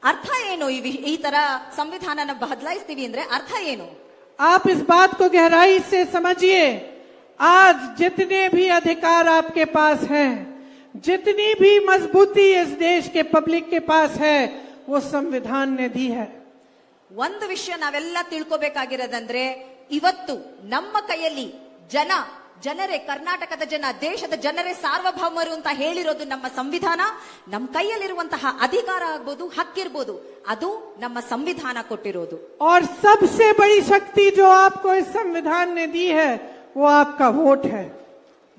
ಅರ್ಥ ಏನು? ಈ ತರ ಸಂವಿಧಾನನ ಬದಲಾಯಿಸ್ತೀವಿ ಅಂದ್ರೆ ಅರ್ಥ ಏನು? आप इस बात को गहराई से समझिए. आज जितने भी अधिकार आपके पास हैं, जितनी भी मजबूती इस देश के पब्लिक के पास है, वो संविधान ने दी है. ಒಂದು ವಿಷಯ ನಾವೆಲ್ಲ ತಿಳ್ಕೊಬೇಕಾಗಿರೋದಂದ್ರೆ, ಇವತ್ತು ನಮ್ಮ ಕೈಯಲ್ಲಿ ಜನರೇ, ಕರ್ನಾಟಕದ ಜನ, ದೇಶದ ಜನರೇ ಸಾರ್ವಭೌಮರು ಅಂತ ಹೇಳಿರೋದು ನಮ್ಮ ಸಂವಿಧಾನ. ನಮ್ಮ ಕೈಯಲ್ಲಿರುವಂತಹ ಅಧಿಕಾರ ಆಗ್ಬೋದು, ಹಕ್ಕಿರ್ಬೋದು, ಅದು ನಮ್ಮ ಸಂವಿಧಾನ ಕೊಟ್ಟಿರೋದು. और सबसे बड़ी शक्ति जो आपको इस संविधान ने दी है, वो आपका वोट है.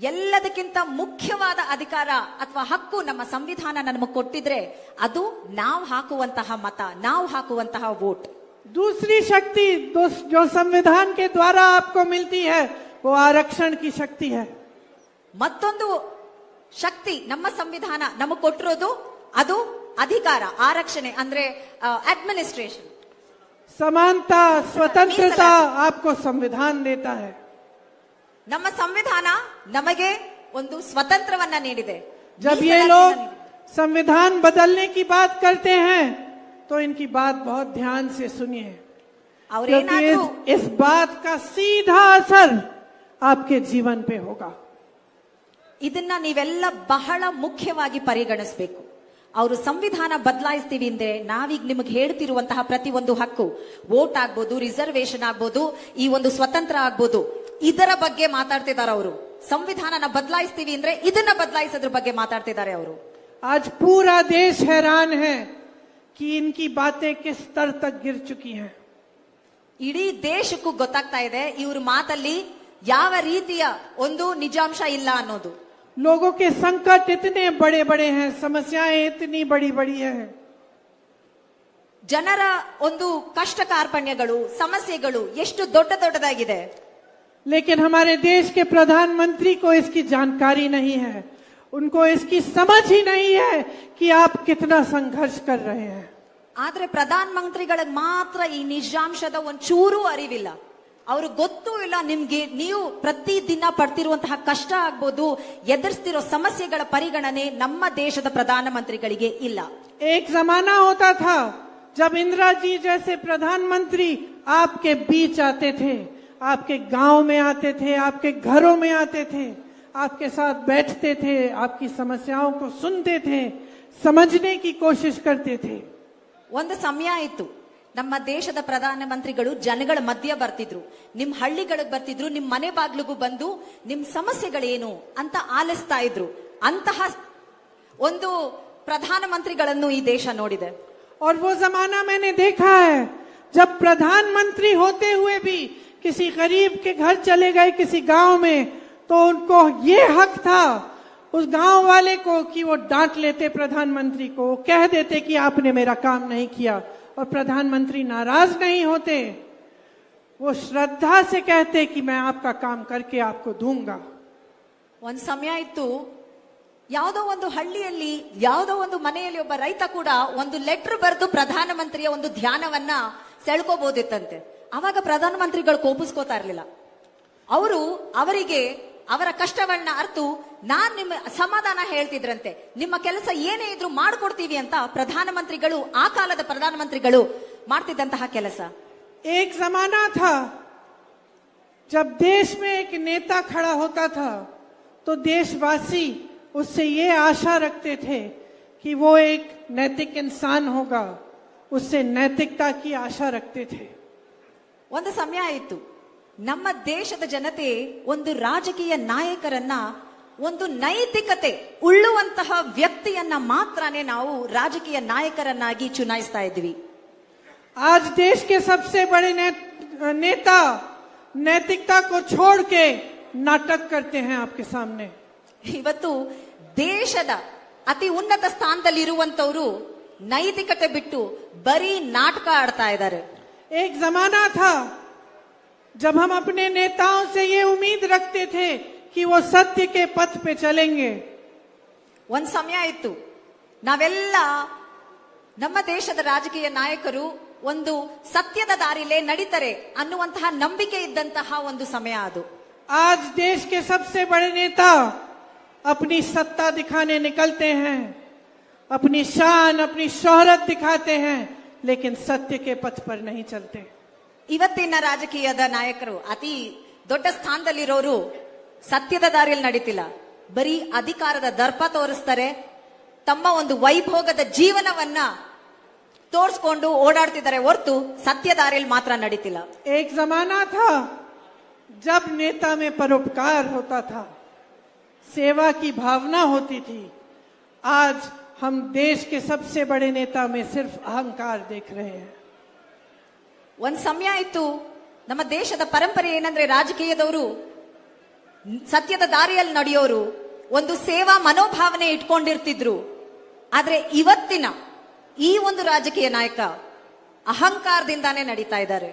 ಎಲ್ಲದಕ್ಕಿಂತ ಮುಖ್ಯವಾದ ಅಧಿಕಾರ ಅಥವಾ ಹಕ್ಕು ನಮ್ಮ ಸಂವಿಧಾನ ನಮಗೆ ಕೊಟ್ಟಿದ್ರೆ ಅದು ನಾವು ಹಾಕುವಂತಹ ಮತ, ನಾವು ಹಾಕುವಂತಹ ವೋಟ್. दूसरी शक्ति जो संविधान के द्वारा आपको मिलती है, वो आरक्षण की शक्ति है. ಮತ್ತೊಂದು ಶಕ್ತಿ ನಮ್ಮ ಸಂವಿಧಾನ ನಮಗೆ ಕೊಟ್ಟಿರೋದು ಅದು ಅಧಿಕಾರ, ಆರಕ್ಷಣೆ ಅಂದ್ರೆ ಅಡ್ಮಿನಿಸ್ಟ್ರೇಷನ್. समानता, स्वतंत्रता आपको संविधान देता है. ನಮ್ಮ ಸಂವಿಧಾನ ನಮಗೆ ಒಂದು ಸ್ವತಂತ್ರವನ್ನ ನೀಡಿದೆ. जब ये लोग संविधान बदलने की बात करते हैं, तो इनकी बात बहुत ध्यान से सुनिए, क्योंकि ಅವರೇನಾದ್ರೂ इस बात का सीधा असर आपके जीवन पे होगा. ಇದನ್ನ ನೀವೆಲ್ಲ ಬಹಳ ಮುಖ್ಯವಾಗಿ ಪರಿಗಣಿಸಬೇಕು. ಅವರು ಸಂವಿಧಾನ ಬದಲಾಯಿಸ್ತೀವಿ ಅಂದ್ರೆ ನಾವೀಗ ನಿಮಗೆ ಹೇಳ್ತಿರುವಂತಹ ಪ್ರತಿ ಒಂದು ಹಕ್ಕು, ವೋಟ್ ಆಗ್ಬೋದು, ರಿಸರ್ವೇಶನ್ ಆಗ್ಬೋದು, ಈ ಒಂದು ಸ್ವತಂತ್ರ ಆಗ್ಬೋದು, ಇದರ ಬಗ್ಗೆ ಮಾತಾಡ್ತಿದ್ದಾರೆ ಅವರು. ಸಂವಿಧಾನನ ಬದಲಾಯಿಸ್ತೀವಿ ಅಂದ್ರೆ ಇದನ್ನ ಬದಲಾಯಿಸೋದ್ರ ಬಗ್ಗೆ ಮಾತಾಡ್ತಿದ್ದಾರೆ ಅವರು. आज पूरा देश हैरान है कि इनकी बातें किस स्तर तक गिर चुकी हैं. ಇಡೀ ದೇಶಕ್ಕೂ ಗೊತ್ತಾಗ್ತಾ ಇದೆ ಇವ್ರ ಮಾತಲ್ಲಿ ಯಾವ ರೀತಿಯ ಒಂದು ನಿಜಾಂಶ ಇಲ್ಲ ಅನ್ನೋದು. लोगों के संकट इतने बड़े बड़े हैं, समस्याएं इतनी बड़ी बड़ी हैं. ಜನರ ಒಂದು ಕಷ್ಟ ಕಾರ್ಪಣ್ಯಗಳು, ಸಮಸ್ಯೆಗಳು ಎಷ್ಟು ದೊಡ್ಡದಾಗಿದೆ. लेकिन हमारे देश के प्रधानमंत्री को इसकी जानकारी नहीं है, उनको इसकी समझ ही नहीं है कि आप कितना संघर्ष कर रहे हैं. ಆದ್ರೆ ಪ್ರಧಾನ ಮಂತ್ರಿಗಳಿಗೆ ಮಾತ್ರ ಈ ನಿಜಾಂಶದ ಒಂಚೂರು ಅರಿವಿಲ್ಲ. ಅವ್ರಿಗೆ ಗೊತ್ತೂ ಇಲ್ಲ ನಿಮ್ಗೆ ನೀವು ಪ್ರತಿದಿನ ಪಡ್ತಿರುವಂತಹ ಕಷ್ಟ ಆಗ್ಬೋದು, ಎದುರಿಸ್ತಿರೋ ಸಮಸ್ಯೆಗಳ ಪರಿಗಣನೆ ನಮ್ಮ ದೇಶದ ಪ್ರಧಾನ ಮಂತ್ರಿಗಳಿಗೆ ಇಲ್ಲ. एक जमाना होता था जब इंदिरा जी जैसे प्रधानमंत्री आपके बीच आते थे, आपके गांव में आते थे, आपके घरों में आते थे, आपके साथ बैठते थे, आपकी समस्याओं को सुनते थे, समझने की कोशिश करते थे. ಒಂದು ಸಮಯ ಇತ್ತು, ನಮ್ಮ ದೇಶದ ಪ್ರಧಾನ ಮಂತ್ರಿಗಳು ಜನಗಳ ಮಧ್ಯ ಬರ್ತಿದ್ರು, ನಿಮ್ ಹಳ್ಳಿಗಳಿಗೆ ಬರ್ತಿದ್ರು, ನಿಮ್ ಮನೆ ಬಾಗ್ಲಿಗೂ ಬಂದು ನಿಮ್ ಸಮಸ್ಯೆಗಳೇನು ಅಂತ ಆಲಿಸ್ತಾ ಇದ್ರು. ಅಂತಹ ಒಂದು ಪ್ರಧಾನ ಮಂತ್ರಿಗಳನ್ನು ಈ ದೇಶ ನೋಡಿದೆ. और वो जमाना मैंने देखा है जब प्रधानमंत्री होते हुए भी किसी गरीब के घर चले गए किसी गांव में, तो उनको ये हक था उस गांव वाले को कि वो डांट लेते प्रधानमंत्री को, वो कह देते कि आपने मेरा काम नहीं किया, और प्रधानमंत्री नाराज नहीं होते, वो श्रद्धा से कहते कि मैं आपका काम करके आपको दूंगा. ಒಂದ್ ಸಮಯ ಇತ್ತು, ಯಾವುದೋ ಒಂದು ಹಳ್ಳಿಯಲ್ಲಿ ಯಾವುದೋ ಒಂದು ಮನೆಯಲ್ಲಿ ಒಬ್ಬ ರೈತ ಕೂಡ ಒಂದು ಲೆಟರ್ ಬರೆದು ಪ್ರಧಾನಮಂತ್ರಿಯ ಒಂದು ಧ್ಯಾನವನ್ನ ಸೆಳ್ಕೋಬಹುದಿತ್ತಂತೆ. ಅವಾಗ ಪ್ರಧಾನಮಂತ್ರಿಗಳು ಕೋಪಿಸ್ಕೋತಾ ಇರ್ಲಿಲ್ಲ. ಅವರಿಗೆ ಅವರ ಕಷ್ಟವನ್ನ ಅರ್ತು ನಾನ್ ನಿಮ್ಮ ಸಮಾಧಾನ ಹೇಳ್ತಿದ್ರಂತೆ. ನಿಮ್ಮ ಕೆಲಸ ಏನೇ ಇದ್ರು ಮಾಡ್ಕೊಡ್ತೀವಿ ಅಂತ ಪ್ರಧಾನಮಂತ್ರಿಗಳು, ಆ ಕಾಲದ ಪ್ರಧಾನಮಂತ್ರಿಗಳು ಮಾಡ್ತಿದ್ದಂತಹ ಕೆಲಸ. एक जमाना था जब देश में एक नेता खड़ा होता था तो देशवासी उससे ये आशा रखते थे कि वो एक नैतिक इंसान होगा, उससे नैतिकता की आशा रखते थे. ಒಂದು ಸಮಯ ಇತ್ತು, ನಮ್ಮ ದೇಶದ ಜನತೆ ಒಂದು ರಾಜಕೀಯ ನಾಯಕರನ್ನ, ಒಂದು ನೈತಿಕತೆ ಉಳ್ಳುವಂತಹ ವ್ಯಕ್ತಿಯನ್ನ ಮಾತ್ರನೇ ನಾವು ರಾಜಕೀಯ ನಾಯಕರನ್ನಾಗಿ ಚುನಾಯಿಸ್ತಾ ಇದ್ವಿ. आज देश के सबसे बड़े नेता नैतिकता को छोड़ के नाटक करते हैं आपके सामने. ಇವತ್ತು ದೇಶದ ಅತಿ ಉನ್ನತ ಸ್ಥಾನದಲ್ಲಿ ಇರುವಂತವರು ನೈತಿಕತೆ ಬಿಟ್ಟು ಬರೀ ನಾಟಕ ಆಡ್ತಾ ಇದ್ದಾರೆ. एक जमाना था जब हम अपने नेताओं से ये उम्मीद रखते थे कि वो सत्य के पथ पे चलेंगे. ಒಂದ್ ಸಮಯ ಇತ್ತು, ನಾವೆಲ್ಲ ನಮ್ಮ ದೇಶದ ರಾಜಕೀಯ ನಾಯಕರು ಒಂದು ಸತ್ಯದ ದಾರಿಲೇ ನಡೀತಾರೆ ಅನ್ನುವಂತಹ ನಂಬಿಕೆ ಇದ್ದಂತಹ ಒಂದು ಸಮಯ ಅದು. आज देश के सबसे बड़े नेता अपनी सत्ता दिखाने निकलते हैं, अपनी शान अपनी शोहरत दिखाते हैं, लेकिन सत्य के पथ पर नहीं चलते. ಇವತ್ತಿನ ರಾಜಕೀಯದ ನಾಯಕರು ಅತಿ ದೊಡ್ಡ ಸ್ಥಾನದಲ್ಲಿರೋರು ಸತ್ಯದ ದಾರಿಯಲ್ಲಿ ನಡೀತಿಲ್ಲ, ಬರೀ ಅಧಿಕಾರದ ದರ್ಪ ತೋರಿಸ್ತಾರೆ, ತಮ್ಮ ಒಂದು ವೈಭೋಗದ ಜೀವನವನ್ನ ತೋರಿಸ್ಕೊಂಡು ಓಡಾಡ್ತಿದ್ದಾರೆ ಹೊರತು ಸತ್ಯ ದಾರಿಯಲ್ಲಿ ಮಾತ್ರ ನಡೀತಿಲ್ಲ. एक जमाना था जब नेता में परोपकार होता था, सेवा की भावना होती थी. आज हम देश के सबसे बड़े नेता में सिर्फ अहंकार देख रहे हैं. ಒಂದ್ ಸಮಯ ಇತ್ತು, ನಮ್ಮ ದೇಶದ ಪರಂಪರೆ ಏನಂದ್ರೆ ರಾಜಕೀಯದವರು ಸತ್ಯದ ದಾರಿಯಲ್ಲಿ ನಡೆಯೋರು ಒಂದು ಸೇವಾ ಮನೋಭಾವನೆ ಇಟ್ಕೊಂಡಿರ್ತಿದ್ರು. ಆದ್ರೆ ಇವತ್ತಿನ ಈ ಒಂದು ರಾಜಕೀಯ ನಾಯಕ ಅಹಂಕಾರದಿಂದಾನೇ ನಡೀತಾ ಇದ್ದಾರೆ.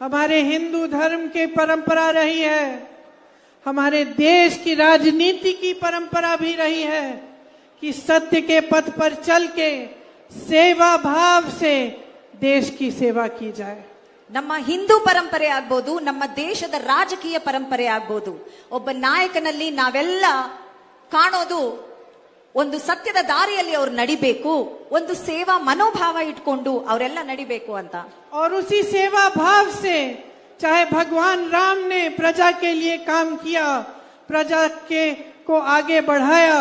हमारे हिंदू धर्म की परंपरा रही है, हमारे देश की राजनीति की परंपरा भी रही है कि सत्य के पथ पर चल के सेवा भाव से देश की सेवा की जाए. ನಮ್ಮ ಹಿಂದೂ ಪರಂಪರೆ ಆಗ್ಬೋದು, ನಮ್ಮ ದೇಶದ ರಾಜಕೀಯ ಪರಂಪರೆ ಆಗ್ಬೋದು, ಒಬ್ಬ ನಾಯಕನಲ್ಲಿ ನಾವೆಲ್ಲ ಕಾಣೋದು ಒಂದು ಸತ್ಯದ ದಾರಿಯಲ್ಲಿ ಅವ್ರು ನಡಿಬೇಕು, ಒಂದು ಸೇವಾ ಮನೋಭಾವ ಇಟ್ಕೊಂಡು ಅವರೆಲ್ಲ ನಡಿಬೇಕು ಅಂತ. और उसी सेवा भाव से चाहे भगवान राम ने प्रजा के लिए काम किया, प्रजा के को आगे बढ़ाया,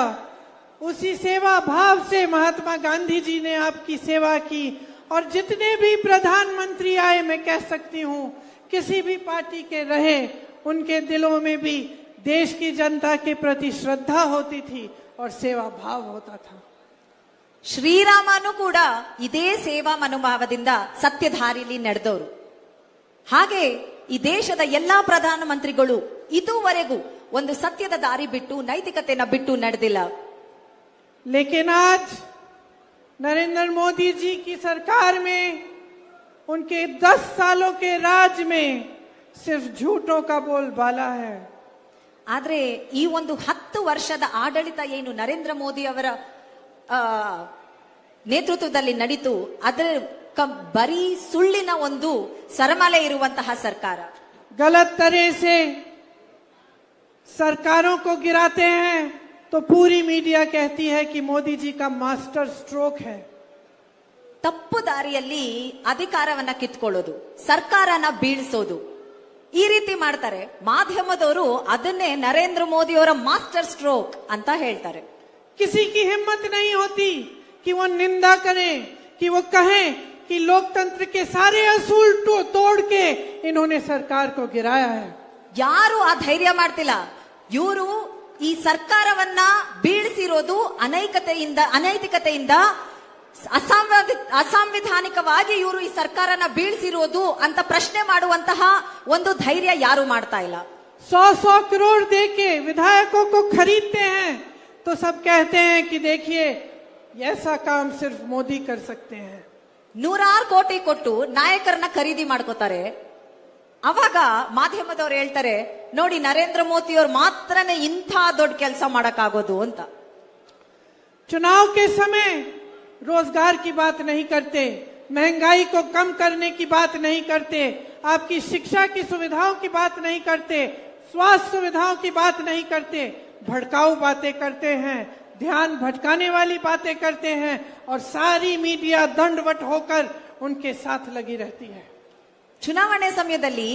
उसी सेवा भाव से महात्मा गांधी जी ने आपकी सेवा की. और जितने भी प्रधानमंत्री आए, मैं कह सकती हूँ किसी भी पार्टी के रहे, उनके दिलों में भी देश की जनता के प्रति श्रद्धा होती थी और सेवा भाव होता था. ಶ್ರೀರಾಮನು ಕೂಡ ಇದೇ ಸೇವಾ ಮನೋಭಾವದಿಂದ ಸತ್ಯಧಾರಿಲಿ ನಡೆದವರು. ಹಾಗೆ ಈ ದೇಶದ ಎಲ್ಲಾ ಪ್ರಧಾನಮಂತ್ರಿಗಳು ಇದುವರೆಗೂ ಒಂದು ಸತ್ಯದ ದಾರಿ ಬಿಟ್ಟು ನೈತಿಕತೆನ ಬಿಟ್ಟು ನಡೆದಿಲ್ಲ. लेकिन आज नरेंद्र मोदी जी की सरकार में, उनके 10 सालों के राज में सिर्फ झूठों का बोलबाला है. ಆದ್ರೆ ಈ ಒಂದು 10 ವರ್ಷದ ಆಡಳಿತ ಏನು ನರೇಂದ್ರ ಮೋದಿ ಅವರ ನೇತೃತ್ವದಲ್ಲಿ ನಡೀತು, ಅದರ ಬರೀ ಸುಳ್ಳಿನ ಒಂದು ಸರಮಾಲೆ ಇರುವಂತಹ ಸರ್ಕಾರ. गलत तरह से सरकारों को गिराते हैं तो पूरी मीडिया कहती है कि मोदी जी का मास्टर स्ट्रोक है. ತಪ್ಪು ದಾರಿಯಲ್ಲಿ ಅಧಿಕಾರವನ್ನ ಕಿತ್ಕೊಳ್ಳೋದು, ಸರ್ಕಾರನ ಬೀಳಿಸೋದು, ಈ ರೀತಿ ಮಾಡ್ತಾರೆ. ಮಾಧ್ಯಮದವರು ಅದನ್ನೇ ನರೇಂದ್ರ ಮೋದಿ ಅವರ ಮಾಸ್ಟರ್ ಸ್ಟ್ರೋಕ್ ಅಂತ ಹೇಳ್ತಾರೆ. किसी की हिम्मत नहीं होती कि वो निंदा करें, कि वो कहें कि लोकतंत्र के सारे असूल तोड़ के इन्होंने सरकार को गिराया है. ಯಾರು ಆ ಧೈರ್ಯ ಮಾಡ್ತಿಲ್ಲ. ಇವರು ಈ ಸರ್ಕಾರವನ್ನ ಬೀಳಿಸಿರೋದು ಅನೈತಿಕತೆಯಿಂದ ಅಸಾಂವಿಧಾನಿಕವಾಗಿ ಇವರು ಈ ಸರ್ಕಾರನ ಬೀಳಿಸಿರೋದು ಅಂತ ಪ್ರಶ್ನೆ ಮಾಡುವಂತಹ ಒಂದು ಧೈರ್ಯ ಯಾರು ಮಾಡ್ತಾ ಇಲ್ಲ. 100 करोड़ देके विधायकों को खरीदते हैं तो सब कहते हैं कि देखिए ऐसा काम सिर्फ मोदी कर सकते हैं. 100 ಕೋಟಿ ಕೊಟ್ಟು ನಾಯಕರನ್ನ ಖರೀದಿ ಮಾಡ್ಕೋತಾರೆ. ಅವಾಗ ಮಾಧ್ಯಮದವ್ರು ಹೇಳ್ತಾರೆ, ನೋಡಿ ನರೇಂದ್ರ ಮೋದಿ ಅವ್ರು ಮಾತ್ರನೇ ಇಂಥ ದೊಡ್ಡ ಕೆಲಸ ಮಾಡಕ್ಕಾಗೋದು ಅಂತ. चुनाव के समय रोजगार की बात नहीं करते, महंगाई को कम करने की बात नहीं करते, आपकी शिक्षा की सुविधाओं की बात नहीं करते, स्वास्थ्य सुविधाओं की बात नहीं करते, भड़काऊ बातें करते हैं, ध्यान भटकाने वाली बातें करते हैं और सारी मीडिया दंडवत होकर उनके साथ लगी रहती है. ಚುನಾವಣೆ ಸಮಯದಲ್ಲಿ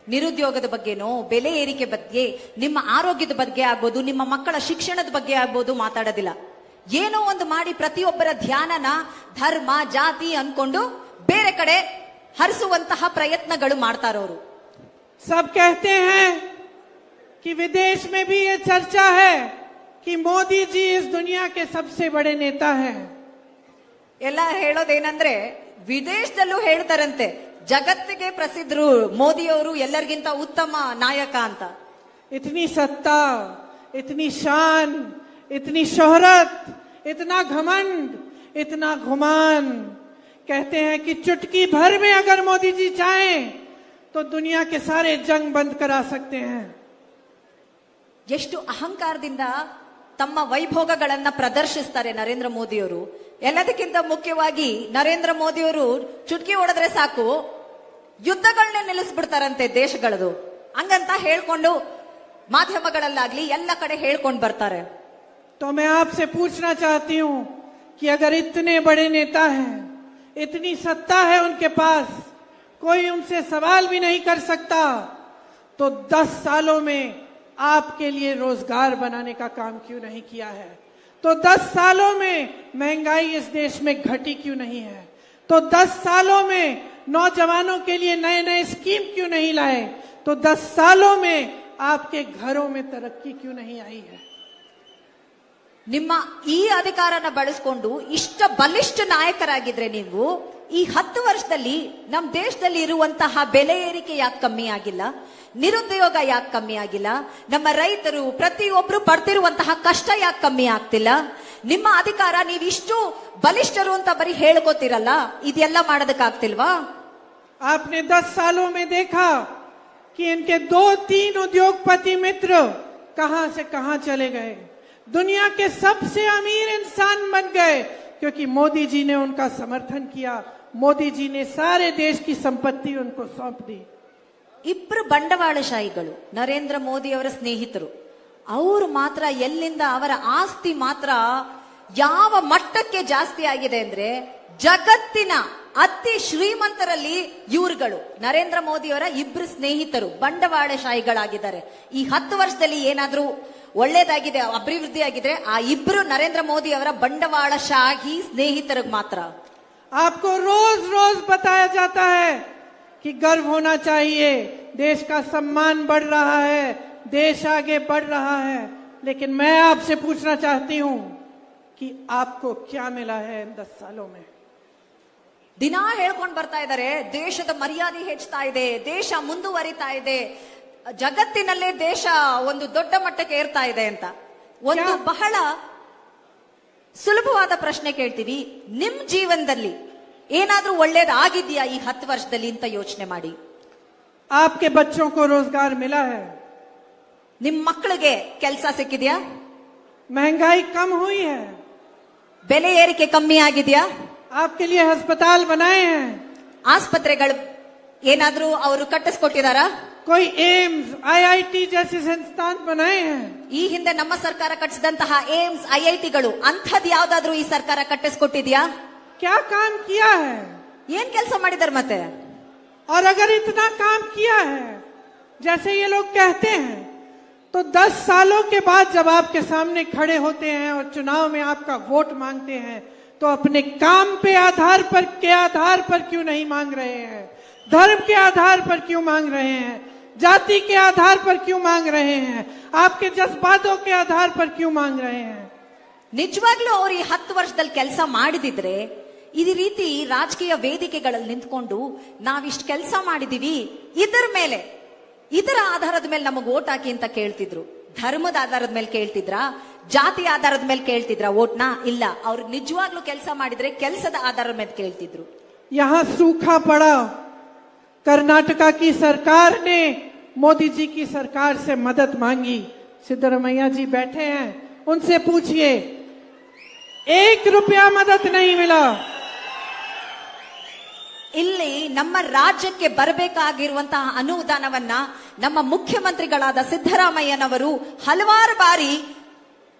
ನಿರುದ್ಯೋಗದ ಬಗ್ಗೆನೋ, ಬೆಲೆ ಏರಿಕೆ ಬಗ್ಗೆ, ನಿಮ್ಮ ಆರೋಗ್ಯದ ಬಗ್ಗೆ ಆಗ್ಬೋದು, ನಿಮ್ಮ ಮಕ್ಕಳ ಶಿಕ್ಷಣದ ಬಗ್ಗೆ ಆಗ್ಬೋದು ಮಾತಾಡೋದಿಲ್ಲ. ಏನೋ ಒಂದು ಮಾಡಿ ಪ್ರತಿಯೊಬ್ಬರ ಧ್ಯಾನನ ಧರ್ಮ ಜಾತಿ ಅನ್ಕೊಂಡು ಬೇರೆ ಕಡೆ ಹರಿಸುವಂತಹ ಪ್ರಯತ್ನಗಳು ಮಾಡ್ತಾರೋರು. सब कहते हैं कि विदेश में भी ये चर्चा है कि मोदी जी इस दुनिया के सबसे बड़े नेता हैं. ಎಲ್ಲ ಹೇಳೋದೇನಂದ್ರೆ ವಿದೇಶದಲ್ಲೂ ಹೇಳ್ತಾರಂತೆ, ಜಗತ್ತಿಗೆ ಪ್ರಸಿದ್ಧರು ಮೋದಿ ಅವರು ಎಲ್ಲರಿಗಿಂತ ಉತ್ತಮ ನಾಯಕ ಅಂತ. इतनी सत्ता, इतनी शान, इतनी शोहरत, इतना घमंड, इतना गुमान. कहते हैं कि चुटकी भर में अगर मोदी जी चाहें तो दुनिया के सारे जंग बंद करा सकते हैं. ಎಷ್ಟು ಅಹಂಕಾರದಿಂದ ತಮ್ಮ ವೈಭೋಗಗಳನ್ನ ಪ್ರದರ್ಶಿಸ್ತಾರೆ ನರೇಂದ್ರ ಮೋದಿಯವರು. ಎಲ್ಲದಕ್ಕಿಂತ ಮುಖ್ಯವಾಗಿ ನರೇಂದ್ರ ಮೋದಿಯವರು ಚುಟ್ಕಿ ಹೊಡೆದ್ರೆ ಸಾಕು ಯುದ್ಧಗಳನ್ನೇ ನಿಲ್ಲಿಸ್ಬಿಡ್ತಾರಂತೆ ದೇಶಗಳದು, ಹಂಗಂತ ಹೇಳ್ಕೊಂಡು ಮಾಧ್ಯಮಗಳಲ್ಲಾಗ್ಲಿ ಎಲ್ಲ ಕಡೆ ಹೇಳ್ಕೊಂಡು ಬರ್ತಾರೆ. तो मैं आपसे पूछना चाहती हूं कि अगर इतने बड़े नेता हैं, इतनी सत्ता है उनके पास, कोई उनसे सवाल भी नहीं कर सकता, तो 10 सालों में आपके लिए रोजगार बनाने का काम क्यों नहीं किया है? तो 10 सालों में महंगाई इस देश में घटी क्यों नहीं है? तो 10 सालों में नौजवानों के लिए नए नए स्कीम क्यों नहीं लाए? तो 10 सालों में आपके घरों में तरक्की क्यों नहीं आई है? ನಿಮ್ಮ ಈ ಅಧಿಕಾರನ ಬಳಸ್ಕೊಂಡು ಇಷ್ಟ ಬಲಿಷ್ಠ ನಾಯಕರಾಗಿದ್ರೆ ನೀವು ಈ 10 ವರ್ಷದಲ್ಲಿ ನಮ್ಮ ದೇಶದಲ್ಲಿ ಇರುವಂತಹ ಬೆಲೆ ಏರಿಕೆ ಯಾಕೆ ಕಮ್ಮಿ ಆಗಿಲ್ಲ? ನಿರುದ್ಯೋಗ ಯಾಕೆ ಕಮ್ಮಿ ಆಗಿಲ್ಲ? ನಮ್ಮ ರೈತರು ಪ್ರತಿಯೊಬ್ರು ಪಡ್ತಿರುವಂತಹ ಕಷ್ಟ ಯಾಕೆ ಕಮ್ಮಿ ಆಗ್ತಿಲ್ಲ? ನಿಮ್ಮ ಅಧಿಕಾರ ನೀವಿಷ್ಟು ಬಲಿಷ್ಠರು ಅಂತ ಬರೀ ಹೇಳ್ಕೋತಿರಲ್ಲ, ಇದೆಲ್ಲ ಮಾಡೋದಕ್ಕಾಗ್ತಿಲ್ವಾ? आपने 10 सालों में देखा कि इनके 2-3 उद्योगपति मित्र कहां से कहां चले गए, दुनिया के सबसे अमीर इंसान बन गए, क्योंकि मोदी जी ने उनका समर्थन किया, मोदी जी ने सारे देश की संपत्ति उनको सौंप दी. ಇಬ್ರು ಬಂಡವಾಳಶಾಹಿಗಳು ನರೇಂದ್ರ ಮೋದಿ ಅವರ ಸ್ನೇಹಿತರು, ಅವರು ಮಾತ್ರ ಎಲ್ಲಿಂದ ಅವರ ಆಸ್ತಿ ಮಾತ್ರ ಯಾವ ಮಟ್ಟಕ್ಕೆ ಜಾಸ್ತಿ ಆಗಿದೆ ಅಂದ್ರೆ ಜಗತ್ತಿನ ಅತಿ ಶ್ರೀಮಂತರಲ್ಲಿ ಇವ್ರುಗಳು ನರೇಂದ್ರ ಮೋದಿ ಅವರ ಇಬ್ರು ಸ್ನೇಹಿತರು ಬಂಡವಾಳಶಾಹಿಗಳಾಗಿದ್ದಾರೆ. ಈ 10 ವರ್ಷದಲ್ಲಿ ಏನಾದ್ರೂ ಒಳ್ಳೇದಾಗಿದೆ, ಅಭಿವೃದ್ಧಿ ಆಗಿದ್ರೆ ಆ ಇಬ್ರು ನರೇಂದ್ರ ಮೋದಿ ಅವರ ಬಂಡವಾಳಶಾಹಿ ಸ್ನೇಹಿತರಿಗೆ ಮಾತ್ರ. आपको रोज रोज बताया जाता है कि गर्व होना चाहिए, देश का सम्मान बढ़ रहा है, देश आगे बढ़ रहा है, लेकिन मैं आपसे पूछना चाहती हूं कि आपको क्या मिला है इन 10 सालों में? ದಿನಾ ಹೇಳ್ಕೊಂಡು ಬರ್ತಾ ಇದ್ದಾರೆ ದೇಶದ ಮರ್ಯಾದೆ ಹೆಚ್ಚುತ್ತಾ ಇದೆ, ದೇಶ ಮುಂದುವರಿತಾ ಇದೆ, ಜಗತ್ತಿನಲ್ಲೇ ದೇಶ ಒಂದು ದೊಡ್ಡ ಮಟ್ಟಕ್ಕೆ ಏರ್ತಾ ಇದೆ ಅಂತ. ಒಂದು ಬಹಳ ಸುಲಭವಾದ ಪ್ರಶ್ನೆ ಕೇಳ್ತೀವಿ, ನಿಮ್ ಜೀವನದಲ್ಲಿ ಏನಾದ್ರೂ ಒಳ್ಳೇದಾಗಿದ್ಯಾ ಈ 10 ವರ್ಷದಲ್ಲಿ ಅಂತ ಯೋಚನೆ ಮಾಡಿ. आपके बच्चों को रोजगार मिला है? ನಿಮ್ ಮಕ್ಕಳಿಗೆ ಕೆಲಸ ಸಿಕ್ಕಿದ್ಯಾ? महंगाई कम हुई है? ಬೆಲೆ ಏರಿಕೆ ಕಮ್ಮಿ ಆಗಿದ್ಯಾ? आपके लिए अस्पताल बनाए हैं? ಆಸ್ಪತ್ರೆಗಳು ಏನಾದ್ರೂ ಅವರು ಕಟ್ಟಿಸ್ಕೊಟ್ಟಿದಾರಾ? कोई एम्स IIT जैसे संस्थान बनाए हैं? ಈ ಹಿಂದೆ ನಮ್ಮ ಸರ್ಕಾರ ಕಟ್ಟಿಸಿದಂತಹ ಏಮ್ಸ್ IITಗಳು ಅಂಥದ್ ಯಾವ್ದಾದ್ರೂ ಈ ಸರ್ಕಾರ ಕಟ್ಟಿಸ್ಕೊಟ್ಟಿದ್ಯಾ? क्या काम किया है? ಏನ್ ಕೆಲಸ ಮಾಡಿದಾರೆ ಮತ್ತೆ? और अगर इतना काम किया है जैसे ये लोग कहते हैं, तो 10 सालों के बाद जब आपके सामने खड़े होते हैं और चुनाव में आपका वोट मांगते हैं, तो अपने काम के आधार पर क्यों नहीं मांग रहे हैं? धर्म के आधार पर क्यों मांग रहे हैं? जाति के आधार पर क्यों मांग रहे हैं? आपके जज्बातों के आधार पर क्यों मांग रहे हैं? ನಿಜವಾಗ್ಲೂ ಅವ್ರು ಈ 10 ವರ್ಷದಲ್ಲಿ ಕೆಲಸ ಮಾಡಿದಿದ್ರೆ ಈ ರೀತಿ ರಾಜಕೀಯ ವೇದಿಕೆಗಳಲ್ಲಿ ನಿಂತ್ಕೊಂಡು ನಾವಿಷ್ಟು ಕೆಲಸ ಮಾಡಿದೀವಿ, ಇದರ ಆಧಾರದ ಮೇಲೆ ನಮಗೆ ವೋಟ್ ಹಾಕಿ ಅಂತ ಕೇಳ್ತಿದ್ರು. ಧರ್ಮದ ಆಧಾರದ ಮೇಲೆ ಕೇಳ್ತಿದ್ರಾ? ಜಾತಿ ಆಧಾರದ ಮೇಲೆ ಕೇಳ್ತಿದ್ರಾ ವೋಟ್ನ? ಇಲ್ಲ, ಅವ್ರು ನಿಜವಾಗ್ಲೂ ಕೆಲಸ ಮಾಡಿದ್ರೆ ಕೆಲಸದ ಆಧಾರದ ಮೇಲೆ ಕೇಳ್ತಿದ್ರು. यहाँ सूखा पड़ा, कर्नाटका की सरकार ने मोदी जी की सरकार से मदद मांगी. सिद्धरमैया जी बैठे हैं, उनसे पूछिए, 1 रुपया मदद नहीं मिला. ಇಲ್ಲಿ ನಮ್ಮ ರಾಜ್ಯಕ್ಕೆ ಬರಬೇಕಾಗಿರುವಂತಹ ಅನುದಾನವನ್ನ ನಮ್ಮ ಮುಖ್ಯಮಂತ್ರಿಗಳಾದ ಸಿದ್ದರಾಮಯ್ಯನವರು ಹಲವಾರು ಬಾರಿ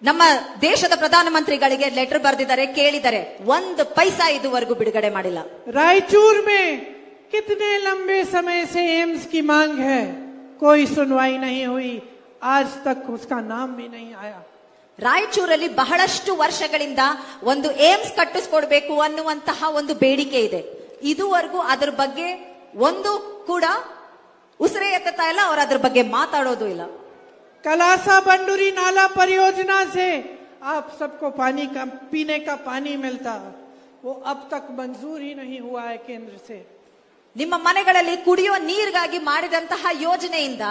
ನಮ್ಮ ದೇಶದ ಪ್ರಧಾನಮಂತ್ರಿಗಳಿಗೆ ಲೆಟರ್ ಬರೆದಿದ್ದಾರೆ, ಕೇಳಿದ್ದಾರೆ. 1 ಪೈಸಾ ಇದುವರೆಗೂ ಬಿಡುಗಡೆ ಮಾಡಿಲ್ಲ. रायचूर में कितने लंबे समय से एम्स की मांग है, कोई सुनवाई नहीं हुई, आज तक उसका नाम भी नहीं आया. ರಾಯಚೂರಲ್ಲಿ ಬಹಳಷ್ಟು ವರ್ಷಗಳಿಂದ ಒಂದು ಏಮ್ಸ್ ಕಟ್ಟಿಸ್ಕೊಡ್ಬೇಕು ಅನ್ನುವಂತಹ ಒಂದು ಬೇಡಿಕೆ ಇದೆ. ಇದುವರೆಗೂ ಅದರ ಬಗ್ಗೆ ಒಂದು ಕೂಡ ಉಸಿರೇ ಎತ್ತುತ್ತಾ ಇಲ್ಲ, ಅವ್ರು ಅದ್ರ ಬಗ್ಗೆ ಮಾತಾಡೋದು ಇಲ್ಲ. कलासा बंडूरी नाला परियोजना से आप सबको पानी का पीने का पानी मिलता, वो अब तक मंजूर ही नहीं हुआ है केंद्र से. ನಿಮ್ಮ ಮನೆಗಳಲ್ಲಿ ಕುಡಿಯುವ ನೀರಿಗಾಗಿ ಮಾಡಿದಂತಹ ಯೋಜನೆಯಿಂದ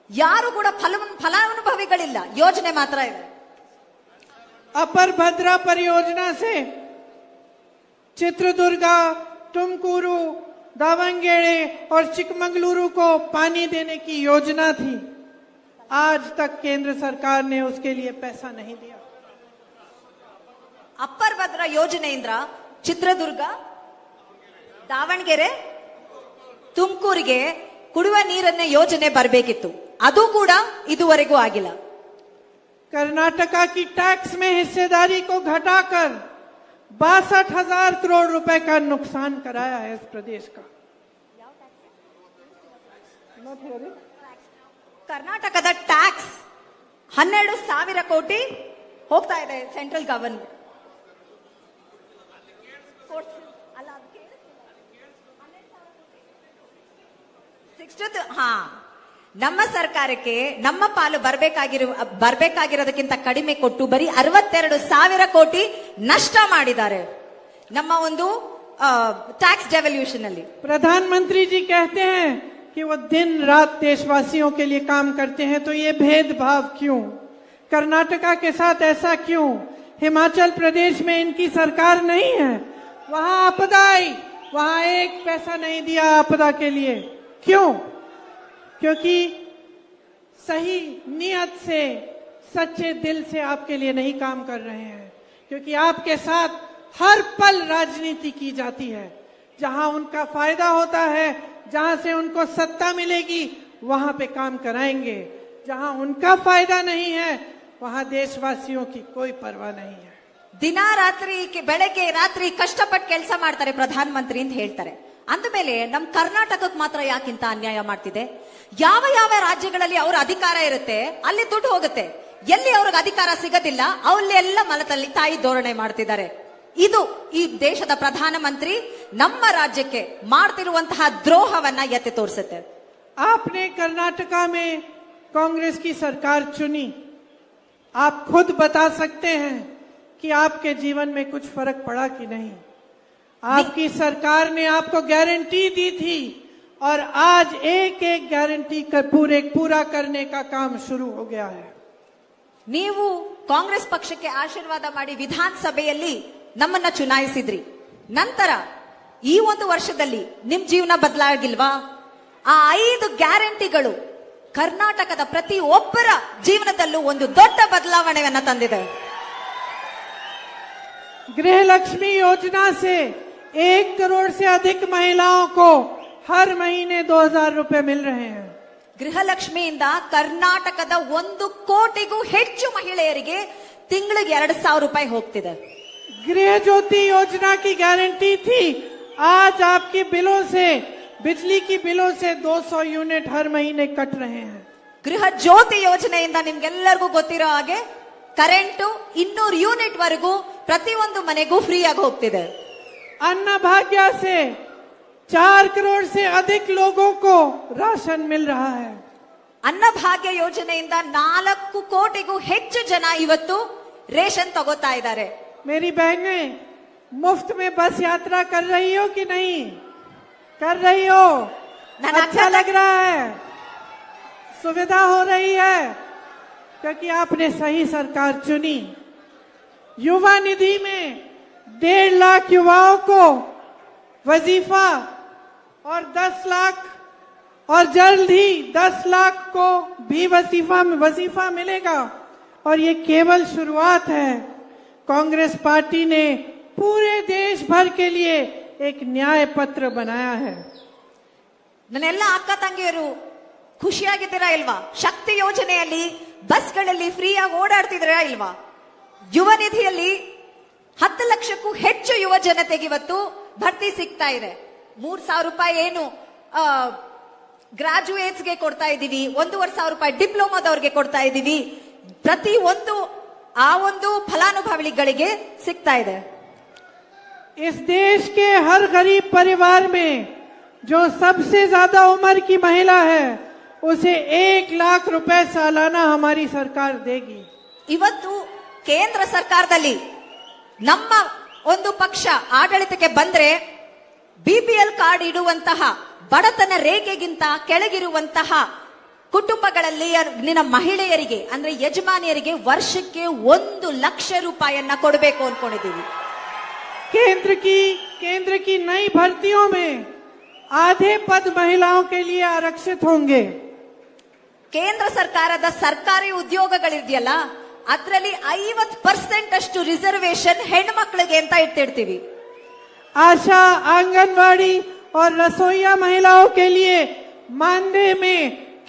ಯಾರು ಕೂಡ ಫಲಾನುಭವಿಗಳಿಲ್ಲ, ಯೋಜನೆ ಮಾತ್ರ ಇದೆ. अपर भद्रा परियोजना से चित्रदुर्गा, तुमकुरू, दावंगेड़े और चिकमंगलुरु को पानी देने की योजना थी. आज तक केंद्र सरकार ने उसके लिए पैसा नहीं दिया। ಅಪ್ಪರ್ ಭದ್ರಾ ಯೋಜನೆಯಿಂದ ಚಿತ್ರದುರ್ಗ, ದಾವಣಗೆರೆ, ತುಮಕೂರಿಗೆ ಕುಡಿಯುವ ನೀರನ್ನ ಯೋಜನೆ ಬರಬೇಕಿತ್ತು, ಅದು ಕೂಡ ಇದುವರೆಗೂ ಆಗಿಲ್ಲ. कर्नाटका की टैक्स में हिस्सेदारी को घटाकर 62,000 करोड़ रुपए का नुकसान कराया है इस प्रदेश का। ಕರ್ನಾಟಕದ ಟ್ಯಾಕ್ಸ್ 12,000 ಕೋಟಿ ಹೋಗ್ತಾ ಇದೆ ಸೆಂಟ್ರಲ್ ಗವರ್ಮೆಂಟ್. ನಮ್ಮ ಸರ್ಕಾರಕ್ಕೆ ನಮ್ಮ ಪಾಲು ಬರ್ಬೇಕಾಗಿರೋದಕ್ಕಿಂತ ಕಡಿಮೆ ಕೊಟ್ಟು ಬರೀ 62,000 ಕೋಟಿ ನಷ್ಟ ಮಾಡಿದ್ದಾರೆ ನಮ್ಮ ಒಂದು ಟ್ಯಾಕ್ಸ್ ಡೆವಲ್ಯೂಷನ್ ಅಲ್ಲಿ. प्रधानमंत्री जी कहते हैं कि वो दिन रात देशवासियों के लिए काम करते हैं, तो ये भेदभाव क्यों? कर्नाटका के साथ ऐसा क्यों? हिमाचल प्रदेश में इनकी सरकार नहीं है, वहां आपदा आई, वहां एक पैसा नहीं दिया आपदा के लिए। क्यों? क्योंकि सही नियत से, सच्चे दिल से आपके लिए नहीं काम कर रहे हैं, क्योंकि आपके साथ हर पल राजनीति की जाती है। जहां उनका फायदा होता है, जहां से उनको सत्ता मिलेगी, वहां पे काम कराएंगे। जहां उनका फायदा नहीं है, वहां देशवासियों की कोई परवाह नहीं है। ದಿನ ರಾತ್ರಿ ಬೆಳಗ್ಗೆ ರಾತ್ರಿ ಕಷ್ಟಪಟ್ಟು ಕೆಲಸ ಮಾಡ್ತಾರೆ ಪ್ರಧಾನ ಮಂತ್ರಿ ಅಂತ ಹೇಳ್ತಾರೆ. ಅಂದಮೇಲೆ ನಮ್ ಕರ್ನಾಟಕಕ್ಕೆ ಮಾತ್ರ ಯಾಕಿಂತ ಅನ್ಯಾಯ ಮಾಡ್ತಿದೆ? ಯಾವ ಯಾವ ರಾಜ್ಯಗಳಲ್ಲಿ ಅವ್ರ ಅಧಿಕಾರ ಇರುತ್ತೆ ಅಲ್ಲಿ ದುಡ್ಡು ಹೋಗುತ್ತೆ, ಎಲ್ಲಿ ಅವ್ರಿಗೆ ಅಧಿಕಾರ ಸಿಗದಿಲ್ಲ ಅಲ್ಲೆಲ್ಲ ಮಲತಲ್ಲಿ ತಾಯಿ ಧೋರಣೆ ಮಾಡ್ತಿದ್ದಾರೆ. ಇದು ಈ ದೇಶದ ಪ್ರಧಾನ ಮಂತ್ರಿ ನಮ್ಮ ರಾಜ್ಯಕ್ಕೆ ಮಾಡ್ತಿರುವಂತಹ ದ್ರೋಹವನ್ನ ಎತ್ತಿ ತೋರಿಸುತ್ತೆ. आपने कर्नाटका में कांग्रेस की सरकार चुनी, आप खुद बता सकते हैं कि आपके जीवन में कुछ फर्क पड़ा कि नहीं? आपकी सरकार ने आपको गारंटी दी थी और आज एक एक गारंटी पूरा करने का काम शुरू हो गया है. ನೀವು ಕಾಂಗ್ರೆಸ್ ಪಕ್ಷಕ್ಕೆ ಆಶೀರ್ವಾದ ಮಾಡಿ ವಿಧಾನಸಭೆಯಲ್ಲಿ ನಮ್ಮನ್ನ ಚುನಾಯಿಸಿದ್ರಿ. ನಂತರ ಈ ಒಂದು ವರ್ಷದಲ್ಲಿ ನಿಮ್ ಜೀವನ ಬದಲಾಗಿಲ್ವಾ? ಆ 5 ಗ್ಯಾರಂಟಿಗಳು ಕರ್ನಾಟಕದ ಪ್ರತಿ ಒಬ್ಬರ ಜೀವನದಲ್ಲೂ ಒಂದು ದೊಡ್ಡ ಬದಲಾವಣೆಯನ್ನ ತಂದಿದೆ. गृह लक्ष्मी योजना से 1 करोड़ से अधिक महिलाओं को हर महीने 2,000 रुपए मिल रहे हैं. ಗೃಹಲಕ್ಷ್ಮಿಯಿಂದ ಕರ್ನಾಟಕದ 1 ಕೋಟಿಗೂ ಹೆಚ್ಚು ಮಹಿಳೆಯರಿಗೆ ತಿಂಗಳಿಗೆ 2,000 ರೂಪಾಯಿ ಹೋಗ್ತಿದೆ. गृह ज्योति योजना की गारंटी थी, आज आपके बिलों से, बिजली की बिलों से 200 यूनिट हर महीने कट रहे हैं. ಗೃಹ ಜ್ಯೋತಿ ಯೋಜನೆಯಿಂದ ನಿಮ್ಗೆಲ್ಲರಿಗೂ ಗೊತ್ತಿರೋ ಹಾಗೆ ಕರೆಂಟು 200 ಯೂನಿಟ್ ವರೆಗೂ ಪ್ರತಿಯೊಂದು ಮನೆಗೂ ಫ್ರೀ ಆಗಿ ಹೋಗ್ತಿದೆ. अन्न भाग्य से 4 करोड़ से अधिक लोगों को राशन मिल रहा है. ಅನ್ನಭಾಗ್ಯ ಯೋಜನೆಯಿಂದ 4 ಕೋಟಿಗೂ ಹೆಚ್ಚು ಜನ ಇವತ್ತು ರೇಷನ್ ತಗೋತಾ ಇದ್ದಾರೆ. मेरी बहनें मुफ्त में बस यात्रा कर रही हो कि नहीं? कर रही हो? अच्छा लग रहा है? सुविधा हो रही है? क्योंकि आपने सही सरकार चुनी. युवा निधि में 1.5 लाख युवाओं को वजीफा और 10 लाख और जल्द ही 10 लाख को भी वजीफा मिलेगा. और ये केवल शुरुआत है. कांग्रेस पार्टी ने पूरे देश भर के लिए एक न्याय पत्र बनाया है. ನನ್ನೆಲ್ಲ ಅಕ್ಕ ತಂಗಿಯರು ಖುಷಿಯಾಗಿದ್ದೀರಾ ಇಲ್ವಾ? ಶಕ್ತಿ ಯೋಜನೆಯಲ್ಲಿ ಬಸ್ಗಳಲ್ಲಿ ಫ್ರೀ ಆಗಿ ಓಡಾಡ್ತಿದ್ದೀರಾ ಇಲ್ವಾ? ಯುವ ನಿಧಿಯಲ್ಲಿ 10 ಲಕ್ಷಕ್ಕೂ ಹೆಚ್ಚು ಯುವ ಜನತೆಗೆ ಇವತ್ತು ಭರ್ತಿ ಸಿಗ್ತಾ ಇದೆ. 3,000 ರೂಪಾಯಿ ಏನು ಗ್ರಾಜುಯೇಟ್ಸ್ಗೆ ಕೊಡ್ತಾ ಇದೀವಿ, 1,500 ರೂಪಾಯಿ ಡಿಪ್ಲೊಮಾದವ್ರಿಗೆ ಕೊಡ್ತಾ ಇದೀವಿ. ಪ್ರತಿ ಆ ಒಂದು ಫಲಾನುಭವಿಗಳಿಗೆ ಸಿಗ್ತಾ ಇದೆ. इस देश के हर गरीब परिवार में जो सबसे ज्यादा उम्र की महिला है, उसे 1 लाख रुपए सालाना हमारी सरकार देगी. ಇವತ್ತು ಕೇಂದ್ರ ಸರ್ಕಾರದಲ್ಲಿ ನಮ್ಮ ಒಂದು ಪಕ್ಷ ಆಡಳಿತಕ್ಕೆ ಬಂದ್ರೆ ಬಿಪಿಎಲ್ ಕಾರ್ಡ್ ಇಡುವಂತಹ ಬಡತನ ರೇಖೆಗಿಂತ ಕೆಳಗಿರುವಂತಹ ಕುಟುಂಬಗಳಲ್ಲಿ ಮಹಿಳೆಯರಿಗೆ ಅಂದ್ರೆ ಯಜಮಾನಿಯರಿಗೆ ವರ್ಷಕ್ಕೆ 1 ಲಕ್ಷ ರೂಪಾಯಿಯನ್ನ ಕೊಡಬೇಕು ಅನ್ಕೊಂಡಿದ್ದೀವಿ. केंद्र की नई भर्तियों में आधे पद महिलाओं के लिए आरक्षित होंगे. ಕೇಂದ್ರ ಸರ್ಕಾರದ ಸರ್ಕಾರಿ ಉದ್ಯೋಗಗಳಿದೆಯಲ್ಲ ಅದರಲ್ಲಿ 50% ಅಷ್ಟು ರಿಸರ್ವೇಶನ್ ಹೆಣ್ಮಕ್ಳಿಗೆ ಅಂತ ಇಟ್ಟಿರ್ತೀವಿ. आशा, आंगनवाड़ी और रसोईया महिलाओं के लिए मानदेय में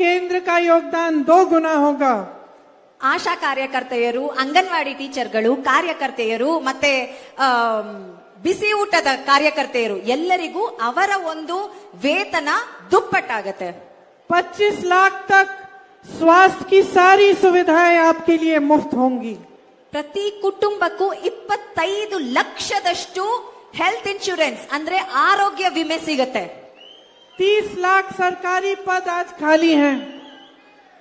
केंद्र का योगदान 2 गुना होगा. ಆಶಾ ಕಾರ್ಯಕರ್ತೆಯರು, ಅಂಗನವಾಡಿ ಟೀಚರ್ಗಳು, ಕಾರ್ಯಕರ್ತೆಯರು ಮತ್ತೆ ಬಿಸಿ ಊಟದ ಕಾರ್ಯಕರ್ತೆಯರು ಎಲ್ಲರಿಗೂ ಅವರ ಒಂದು ವೇತನ ದುಪ್ಪಟ್ಟಾಗತ್ತೆ. 25 लाख तक स्वास्थ्य की सारी सुविधाएं आपके लिए मुफ्त होंगी. ಪ್ರತಿ ಕುಟುಂಬಕ್ಕೂ 25 ಲಕ್ಷದಷ್ಟು ಹೆಲ್ತ್ ಇನ್ಶೂರೆನ್ಸ್ ಅಂದ್ರೆ ಆರೋಗ್ಯ ವಿಮೆ ಸಿಗತ್ತೆ. 30 लाख सरकारी पद आज खाली हैं.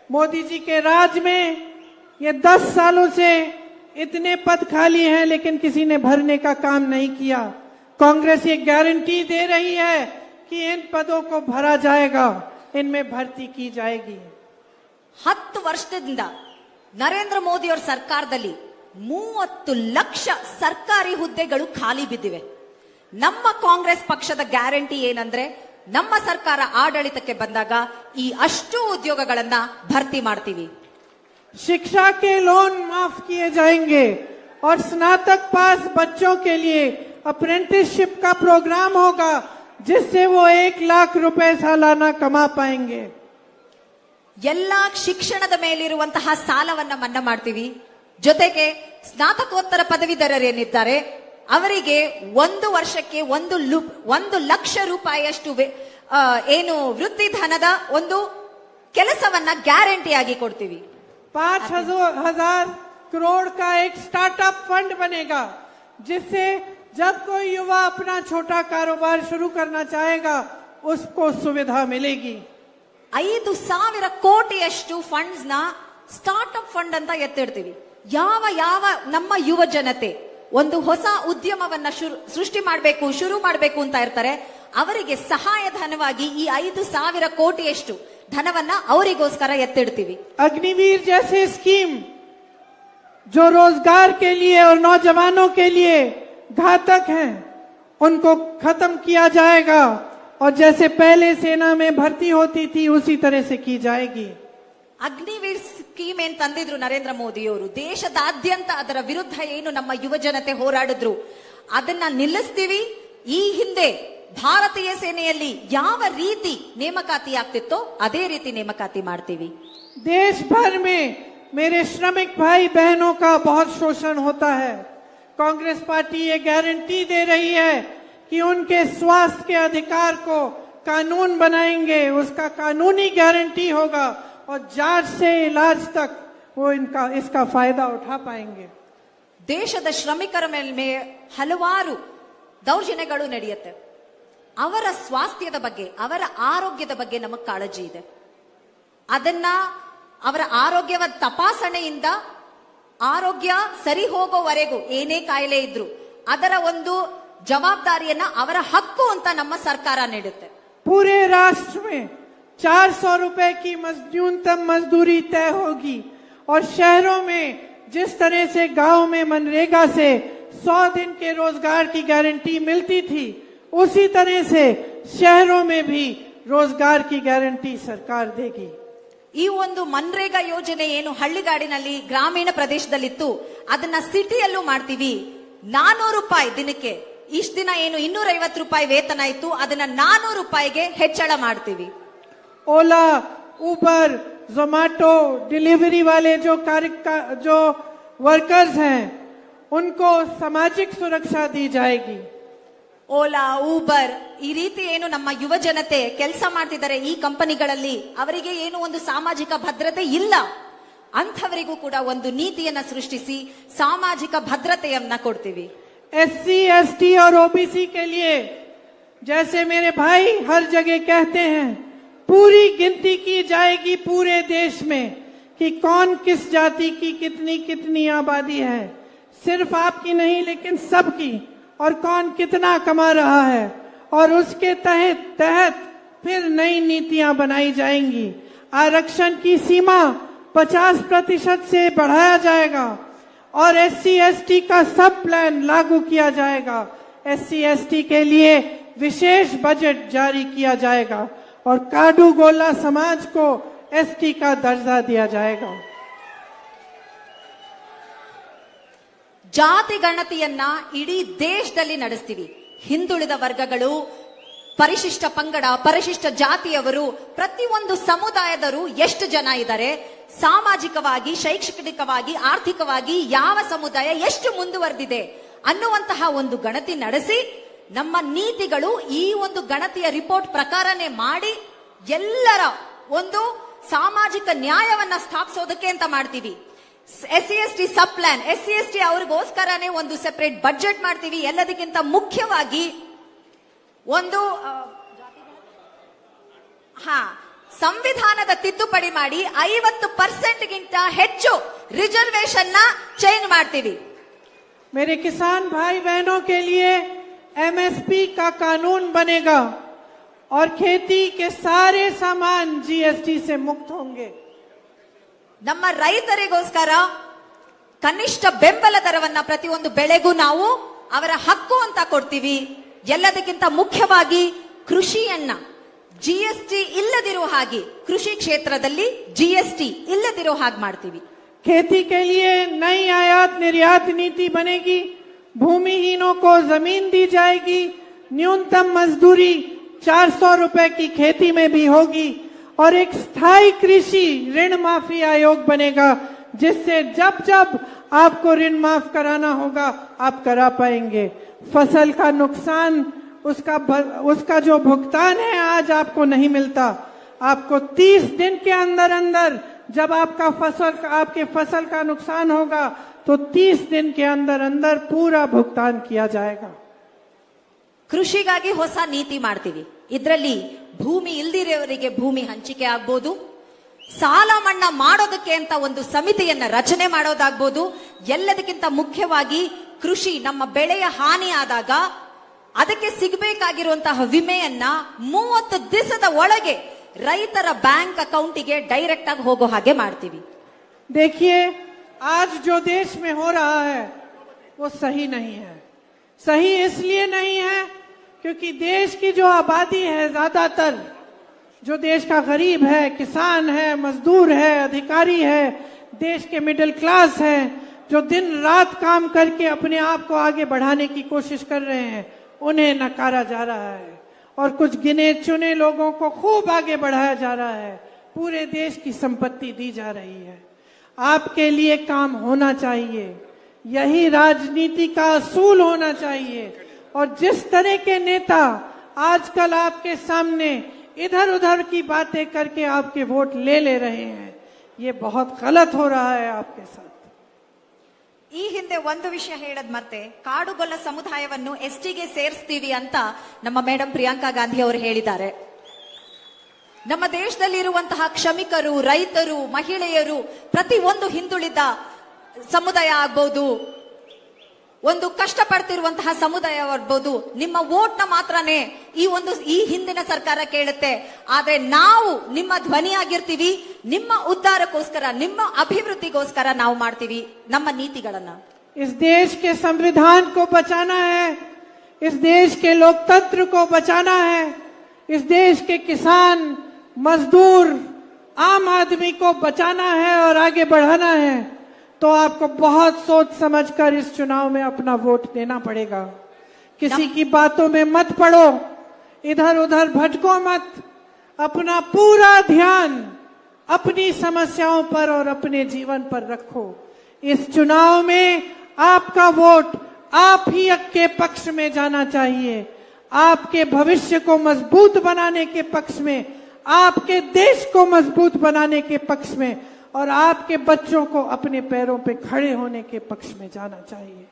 मोदी जी के राज में ये 10 सालों से इतने पद खाली हैं, लेकिन किसी ने भरने का काम नहीं किया. कांग्रेस ये गारंटी दे रही है कि इन पदों को भरा जाएगा, इनमें भर्ती की जाएगी. 10 ವರ್ಷದಿಂದ ನರೇಂದ್ರ ಮೋದಿ ಅವರ ಸರ್ಕಾರದಲ್ಲಿ 30 ಲಕ್ಷ ಸರ್ಕಾರಿ ಹುದ್ದೆಗಳು ಖಾಲಿ ಬಿದ್ದಿವೆ. ನಮ್ಮ ಕಾಂಗ್ರೆಸ್ ಪಕ್ಷದ ಗ್ಯಾರಂಟಿ ಏನಂದ್ರೆ ನಮ್ಮ ಸರ್ಕಾರ ಆಡಳಿತಕ್ಕೆ ಬಂದಾಗ ಈ ಅಷ್ಟು ಉದ್ಯೋಗಗಳನ್ನ ಭರ್ತಿ ಮಾಡ್ತೀವಿ. शिक्षा के लोन माफ किए जाएंगे और स्नातक पास बच्चों के लिए अप्रेंटिसशिप का प्रोग्राम होगा, जिससे वो 1 लाख रुपए सालाना कमा पाएंगे. ಎಲ್ಲಾ ಶಿಕ್ಷಣದ ಮೇಲಿರುವಂತಹ ಸಾಲವನ್ನ ಮನ್ನಾ ಮಾಡ್ತೀವಿ. ಜೊತೆಗೆ ಸ್ನಾತಕೋತ್ತರ ಪದವೀಧರರೇನಿದ್ದಾರೆ ಅವರಿಗೆ 1 ವರ್ಷಕ್ಕೆ 1 ಲಕ್ಷ ರೂಪಾಯಿಯಷ್ಟು ಏನು ವೃತ್ತಿ ಧನದ ಒಂದು ಕೆಲಸವನ್ನ ಗ್ಯಾರಂಟಿ ಆಗಿ ಕೊಡ್ತೀವಿ. 5,000 करोड़ का एक स्टार्टअप फंड बनेगा, जिससे जब कोई युवा अपना छोटा कारोबार शुरू करना चाहेगा उसको सुविधा मिलेगी. 5,000 ಕೋಟಿಯಷ್ಟು ಫಂಡ್ಸ್ ನ ಸ್ಟಾರ್ಟ್ಅಪ್ ಫಂಡ್ ಅಂತ ಎತ್ತಿಡ್ತೀವಿ. ಯಾವ ನಮ್ಮ ಯುವ ಜನತೆ ಒಂದು ಹೊಸ ಉದ್ಯಮವನ್ನ ಸೃಷ್ಟಿ ಮಾಡಬೇಕು, ಶುರು ಮಾಡಬೇಕು ಅಂತ ಇರ್ತಾರೆ, ಅವರಿಗೆ ಸಹಾಯ ಧನವಾಗಿ ಈ 5,000 ಕೋಟಿಯಷ್ಟು ಧನವನ್ನ ಅವರಿಗೋಸ್ಕರ ಎತ್ತಿಡ್ತೀವಿ. अग्निवीर जैसे स्कीम जो रोजगार के लिए और नौजवानों के लिए घातक हैं, उनको खत्म किया जाएगा और जैसे पहले सेना में भर्ती होती थी उसी तरह से की जाएगी. ಅಗ್ನಿವೀರ್ ಸ್ಕೀಮ್ ಏನ್ ತಂದಿದ್ರು ನರೇಂದ್ರ ಮೋದಿ ಅವರು, ದೇಶದಾದ್ಯಂತ ಅದರ ವಿರುದ್ಧ ಏನು ನಮ್ಮ ಯುವ ಜನತೆ ಹೋರಾಡಿದ್ರು ಅದನ್ನ ನಿಲ್ಲಿಸ್ತೀವಿ. ಈ ಹಿಂದೆ ಭಾರತೀಯ ಸೇನೆಯಲ್ಲಿ ಯಾವ ರೀತಿ ನೇಮಕಾತಿ ಆಗ್ತಿತ್ತೋ ಅದೇ ರೀತಿ ನೇಮಕಾತಿ ಮಾಡ್ತೀವಿ. देश भर में मेरे श्रमिक भाई बहनों का बहुत शोषण होता है. कांग्रेस पार्टी ये गारंटी दे रही है कि उनके स्वास्थ्य के अधिकार को कानून बनाएंगे, उसका कानूनी गारंटी होगा और जांच से इलाज तक वो इसका फायदा उठा पाएंगे. ದೇಶದ ಶ್ರಮಿಕರ ಮೇಲೆ ಹಲವಾರು ದೌರ್ಜನ್ಯಗಳು ನಡೆಯುತ್ತೆ. ಅವರ ಸ್ವಾಸ್ಥ್ಯದ ಬಗ್ಗೆ, ಅವರ ಆರೋಗ್ಯದ ಬಗ್ಗೆ ನಮಗೆ ಕಾಳಜಿ ಇದೆ. ಅದನ್ನ ಅವರ ಆರೋಗ್ಯವ ತಪಾಸಣೆಯಿಂದ ಆರೋಗ್ಯ ಸರಿ ಹೋಗೋವರೆಗೂ ಏನೇ ಕಾಯಿಲೆ ಇದ್ರು ಅದರ ಒಂದು ಜವಾಬ್ದಾರಿಯನ್ನ ಅವರ ಹಕ್ಕು ಅಂತ ನಮ್ಮ ಸರ್ಕಾರ ನೀಡುತ್ತೆ. पूरे राष्ट्र में 400 रुपए की न्यूनतम मजदूरी तय होगी और शहरों में जिस तरह से गांव में मनरेगा से 100 दिन के रोजगार की गारंटी मिलती थी, उसी तरह से शहरों में भी रोजगार की गारंटी सरकार देगी. ಈ ಒಂದು ಮನ್ರೇಗಾ ಯೋಜನೆ ಏನು ಹಳ್ಳಿಗಾಡಿನಲ್ಲಿ ಗ್ರಾಮೀಣ ಪ್ರದೇಶದಲ್ಲಿತ್ತು ಅದನ್ನ ಸಿಟಿಯಲ್ಲೂ ಮಾಡ್ತೀವಿ. 400 ರೂಪಾಯಿ ದಿನಕ್ಕೆ, ಇಷ್ಟ ದಿನ ಏನು 250 ರೂಪಾಯಿ ವೇತನ ಇತ್ತು ಅದನ್ನ 400 ರೂಪಾಯಿಗೆ ಹೆಚ್ಚಳ ಮಾಡ್ತೀವಿ. ओला, उबर, जोमैटो डिलीवरी वाले जो वर्कर्स हैं उनको सामाजिक सुरक्षा दी जाएगी. ಓಲಾ, ಊಬರ್ ಈ ರೀತಿ ಏನು ನಮ್ಮ ಯುವ ಜನತೆ ಕೆಲಸ ಮಾಡ್ತಿದ್ದಾರೆ ಈ ಕಂಪನಿಗಳಲ್ಲಿ, ಅವರಿಗೆ ಏನು ಒಂದು ಸಾಮಾಜಿಕ ಭದ್ರತೆ ಇಲ್ಲ. ಅಂಥವರಿಗೂ ಕೂಡ ಒಂದು ನೀತಿಯನ್ನ ಸೃಷ್ಟಿಸಿ ಸಾಮಾಜಿಕ ಭದ್ರತೆಯನ್ನ ಕೊಡ್ತೀವಿ. SC, ST और OBC के लिए जैसे मेरे भाई हर जगह कहते हैं, पूरी गिनती की जाएगी पूरे देश में कि कौन किस जाति की कितनी कितनी आबादी है, सिर्फ आपकी नहीं लेकिन सबकी, और कौन कितना कमा रहा है, और उसके तहत फिर नई नीतियां बनाई जाएंगी. आरक्षण की सीमा 50% से बढ़ाया जाएगा और SC, ST का सब प्लान लागू किया जाएगा. SC, ST के लिए विशेष बजट जारी किया जाएगा और काडू गोला समाज को एसटी का दर्जा दिया जाएगा। ಜಾತಿ ಗಣತಿಯನ್ನ ಇಡೀ ದೇಶದಲ್ಲಿ ನಡೆಸ್ತೀವಿ. ಹಿಂದುಳಿದ ವರ್ಗಗಳು, ಪರಿಶಿಷ್ಟ ಪಂಗಡ, ಪರಿಶಿಷ್ಟ ಜಾತಿಯವರು, ಪ್ರತಿಯೊಂದು ಸಮುದಾಯದವರು ಎಷ್ಟು ಜನ ಇದ್ದಾರೆ, ಸಾಮಾಜಿಕವಾಗಿ, ಶೈಕ್ಷಣಿಕವಾಗಿ, ಆರ್ಥಿಕವಾಗಿ ಯಾವ ಸಮುದಾಯ ಎಷ್ಟು ಮುಂದುವರೆದಿದೆ ಅನ್ನುವಂತಹ ಒಂದು ಗಣತಿ ನಡೆಸಿ ನಮ್ಮ ನೀತಿಗಳು ಈ ಒಂದು ಗಣತಿಯ ರಿಪೋರ್ಟ್ ಪ್ರಕಾರನೇ ಮಾಡಿ ಎಲ್ಲರ ಒಂದು ಸಾಮಾಜಿಕ ನ್ಯಾಯವನ್ನ ಸ್ಥಾಪಿಸೋದಕ್ಕೆ ಅಂತ ಮಾಡ್ತೀವಿ. SC/ST ಸಬ್ ಪ್ಲಾನ್, SC/ST ಅವ್ರಿಗೋಸ್ಕರನೇ ಒಂದು ಸೆಪರೇಟ್ ಬಜೆಟ್ ಮಾಡ್ತೀವಿ. ಎಲ್ಲದಕ್ಕಿಂತ ಮುಖ್ಯವಾಗಿ ಒಂದು ಸಂವಿಧಾನದ ತಿದ್ದುಪಡಿ ಮಾಡಿ 50% ಹೆಚ್ಚು ರಿಸರ್ವೇಶನ್ ನ ಚೇಂಜ್ ಮಾಡ್ತೀವಿ. मेरे किसान भाई बहनों के लिए MSP का कानून बनेगा और खेती के सारे सामान GST से मुक्त होंगे. ನಮ್ಮ ರೈತರಿಗೋಸ್ಕರ ಕನಿಷ್ಠ ಬೆಂಬಲ ದರವನ್ನ ಪ್ರತಿಯೊಂದು ಬೆಳೆಗೂ ನಾವು ಅವರ ಹಕ್ಕು ಅಂತ ಕೊಡ್ತೀವಿ. ಎಲ್ಲದಕ್ಕಿಂತ ಮುಖ್ಯವಾಗಿ ಕೃಷಿಯನ್ನ GST ಇಲ್ಲದಿರುವ ಹಾಗೆ, ಕೃಷಿ ಕ್ಷೇತ್ರದಲ್ಲಿ GST ಇಲ್ಲದಿರೋ ಹಾಗೆ ಮಾಡ್ತೀವಿ. खेती के लिए नई आयात निर्यात नीति बनेगी. भूमिहीनों को जमीन दी जाएगी. न्यूनतम मजदूरी 400 रुपए की खेती में भी होगी और एक स्थायी कृषि ऋण माफी आयोग बनेगा, जिससे जब जब आपको ऋण माफ कराना होगा आप करा पाएंगे. फसल का नुकसान, उसका जो भुगतान है आज आपको नहीं मिलता. आपको 30 दिन के अंदर अंदर जब आपके फसल का नुकसान होगा तो 30 दिन के अंदर अंदर पूरा भुगतान किया जाएगा. ಕೃಷಿಗಾಗಿ ಹೊಸ ನೀತಿ ಮಾಡ್ತೀವಿ. ಇದರಲ್ಲಿ ಭೂಮಿ ಇಲ್ದಿರೋರಿಗೆ ಭೂಮಿ ಹಂಚಿಕೆ ಆಗ್ಬೋದು, ಸಾಲ ಮನ್ನಾ ಮಾಡೋದಕ್ಕೆ ಅಂತ ಒಂದು ಸಮಿತಿಯನ್ನ ರಚನೆ ಮಾಡೋದಾಗ್ಬೋದು. ಎಲ್ಲದಕ್ಕಿಂತ ಮುಖ್ಯವಾಗಿ ಕೃಷಿ, ನಮ್ಮ ಬೆಳೆಯ ಹಾನಿ ಆದಾಗ ಅದಕ್ಕೆ ಸಿಗಬೇಕಾಗಿರುವಂತಹ ವಿಮೆಯನ್ನ 30 ದಿವಸದ ಒಳಗೆ ರೈತರ ಬ್ಯಾಂಕ್ ಅಕೌಂಟಿಗೆ ಡೈರೆಕ್ಟ್ ಆಗಿ ಹೋಗೋ ಹಾಗೆ ಮಾಡ್ತೀವಿ. देखिए, आज जो देश में हो रहा है वो सही नहीं है. सही इसलिए नहीं है क्योंकि देश की जो आबादी है, ज्यादातर जो देश का गरीब है, किसान है, मजदूर है, अधिकारी है, देश के मिडिल क्लास है, जो दिन रात काम करके अपने आप को आगे बढ़ाने की कोशिश कर रहे हैं, उन्हें नकारा जा रहा है और कुछ गिने चुने लोगों को खूब आगे बढ़ाया जा रहा है. पूरे देश की संपत्ति दी जा रही है. आपके लिए काम होना चाहिए, यही राजनीति का असूल होना चाहिए. और जिस तरह के नेता आजकल आपके सामने इधर उधर की बातें करके आपके वोट ले रहे हैं, ये बहुत गलत हो रहा है आपके साथ. ಈ ಹಿಂದೆ ಒಂದು ವಿಷಯ ಹೇಳದ್ ಮತ್ತೆ, ಕಾಡುಗೊಲ್ಲ ಸಮುದಾಯವನ್ನು STಗೆ ಸೇರಿಸ್ತೀವಿ ಅಂತ ನಮ್ಮ ಮೇಡಮ್ ಪ್ರಿಯಾಂಕಾ ಗಾಂಧಿ ಅವರು ಹೇಳಿದ್ದಾರೆ. ನಮ್ಮ ದೇಶದಲ್ಲಿರುವಂತಹ ಕ್ಷಮಿಕರು, ರೈತರು, ಮಹಿಳೆಯರು, ಪ್ರತಿ ಒಂದು ಹಿಂದುಳಿದ ಸಮುದಾಯ ಆಗ್ಬಹುದು, ಒಂದು ಕಷ್ಟಪಡ್ತಿರುವಂತಹ ಸಮುದಾಯ ಆಗ್ಬಹುದು, ನಿಮ್ಮ ವೋಟ್ನ ಮಾತ್ರನೇ ಈ ಹಿಂದಿನ ಸರ್ಕಾರ ಕೇಳುತ್ತೆ. ಆದ್ರೆ ನಾವು ನಿಮ್ಮ ಧ್ವನಿಯಾಗಿರ್ತೀವಿ. ನಿಮ್ಮ ಉದ್ಧಾರಕ್ಕೋಸ್ಕರ, ನಿಮ್ಮ ಅಭಿವೃದ್ಧಿಗೋಸ್ಕರ ನಾವು ಮಾಡ್ತೀವಿ ನಮ್ಮ ನೀತಿಗಳನ್ನ. इस देश के संविधान को बचाना है, इस देश के लोकतंत्र को बचाना है, इस देश के किसान, मजदूर, आम आदमी को बचाना है और आगे बढ़ाना है. तो आपको बहुत सोच समझकर इस चुनाव में अपना वोट देना पड़ेगा. किसी की बातों में मत पड़ो, इधर उधर भटको मत. अपना पूरा ध्यान अपनी समस्याओं पर और अपने जीवन पर रखो. इस चुनाव में आपका वोट आप ही के पक्ष में जाना चाहिए. आपके भविष्य को मजबूत बनाने के पक्ष में, आपके देश को मजबूत बनाने के पक्ष में और आपके बच्चों को अपने पैरों पे खड़े होने के पक्ष में जाना चाहिए.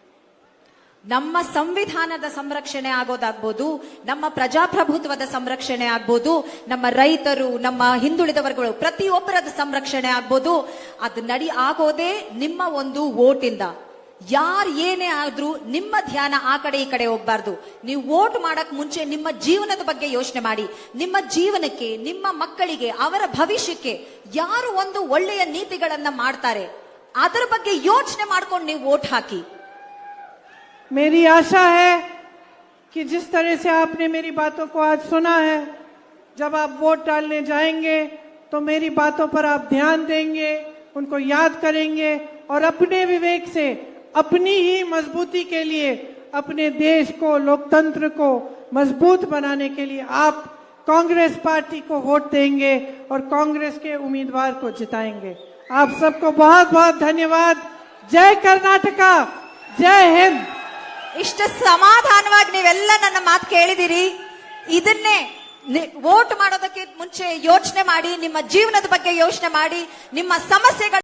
ನಮ್ಮ ಸಂವಿಧಾನದ ಸಂರಕ್ಷಣೆ ಆಗೋದಾಗ್ಬೋದು, ನಮ್ಮ ಪ್ರಜಾಪ್ರಭುತ್ವದ ಸಂರಕ್ಷಣೆ ಆಗ್ಬೋದು, ನಮ್ಮ ರೈತರು, ನಮ್ಮ ಹಿಂದುಳಿದ ವರ್ಗಗಳು ಪ್ರತಿಯೊಬ್ಬರದ ಸಂರಕ್ಷಣೆ ಆಗ್ಬೋದು. ಅದು ಆಗೋದೇ ನಿಮ್ಮ ಒಂದು ವೋಟಿಂದ. ಯಾರು ಏನೇ ಆದ್ರೂ ನಿಮ್ಮ ಧ್ಯಾನ ಆ ಕಡೆ ಈ ಕಡೆ ಹೋಗ್ಬಾರ್ದು. ನೀವು ವೋಟ್ ಮಾಡಕ್ ಮುಂಚೆ ನಿಮ್ಮ ಜೀವನದ ಬಗ್ಗೆ ಯೋಚನೆ ಮಾಡಿ. ನಿಮ್ಮ ಜೀವನಕ್ಕೆ, ನಿಮ್ಮ ಮಕ್ಕಳಿಗೆ, ಅವರ ಭವಿಷ್ಯಕ್ಕೆ ಯಾರು ಒಂದು ಒಳ್ಳೆಯ ನೀತಿಗಳನ್ನ ಮಾಡ್ತಾರೆ ಅದರ ಬಗ್ಗೆ ಯೋಚನೆ ಮಾಡ್ಕೊಂಡು ನೀವು ವೋಟ್ ಹಾಕಿ. मेरी आशा है कि जिस तरह से आपने मेरी बातों को आज सुना है, जब आप वोट डालने जाएंगे तो मेरी बातों पर आप ध्यान देंगे, उनको याद करेंगे और अपने विवेक से अपनी ही मजबूती के लिए, अपने देश को, लोकतंत्र को मजबूत बनाने के लिए आप कांग्रेस पार्टी को वोट देंगे और कांग्रेस के उम्मीदवार को जिताएंगे। आप सबको बहुत बहुत धन्यवाद। जय कर्नाटक, जय हिंद। ಇಷ್ಟು ಸಮಾಧಾನವಾಗಿ ನೀವೆಲ್ಲ ನನ್ನ ಮಾತು ಕೇಳಿದಿರಿ. ಇದನ್ನೇ ವೋಟ್ ಮಾಡೋದಕ್ಕೆ ಮುಂಚೆ ಯೋಚನೆ ಮಾಡಿ, ನಿಮ್ಮ ಜೀವನದ ಬಗ್ಗೆ ಯೋಚನೆ ಮಾಡಿ, ನಿಮ್ಮ ಸಮಸ್ಯೆಗಳ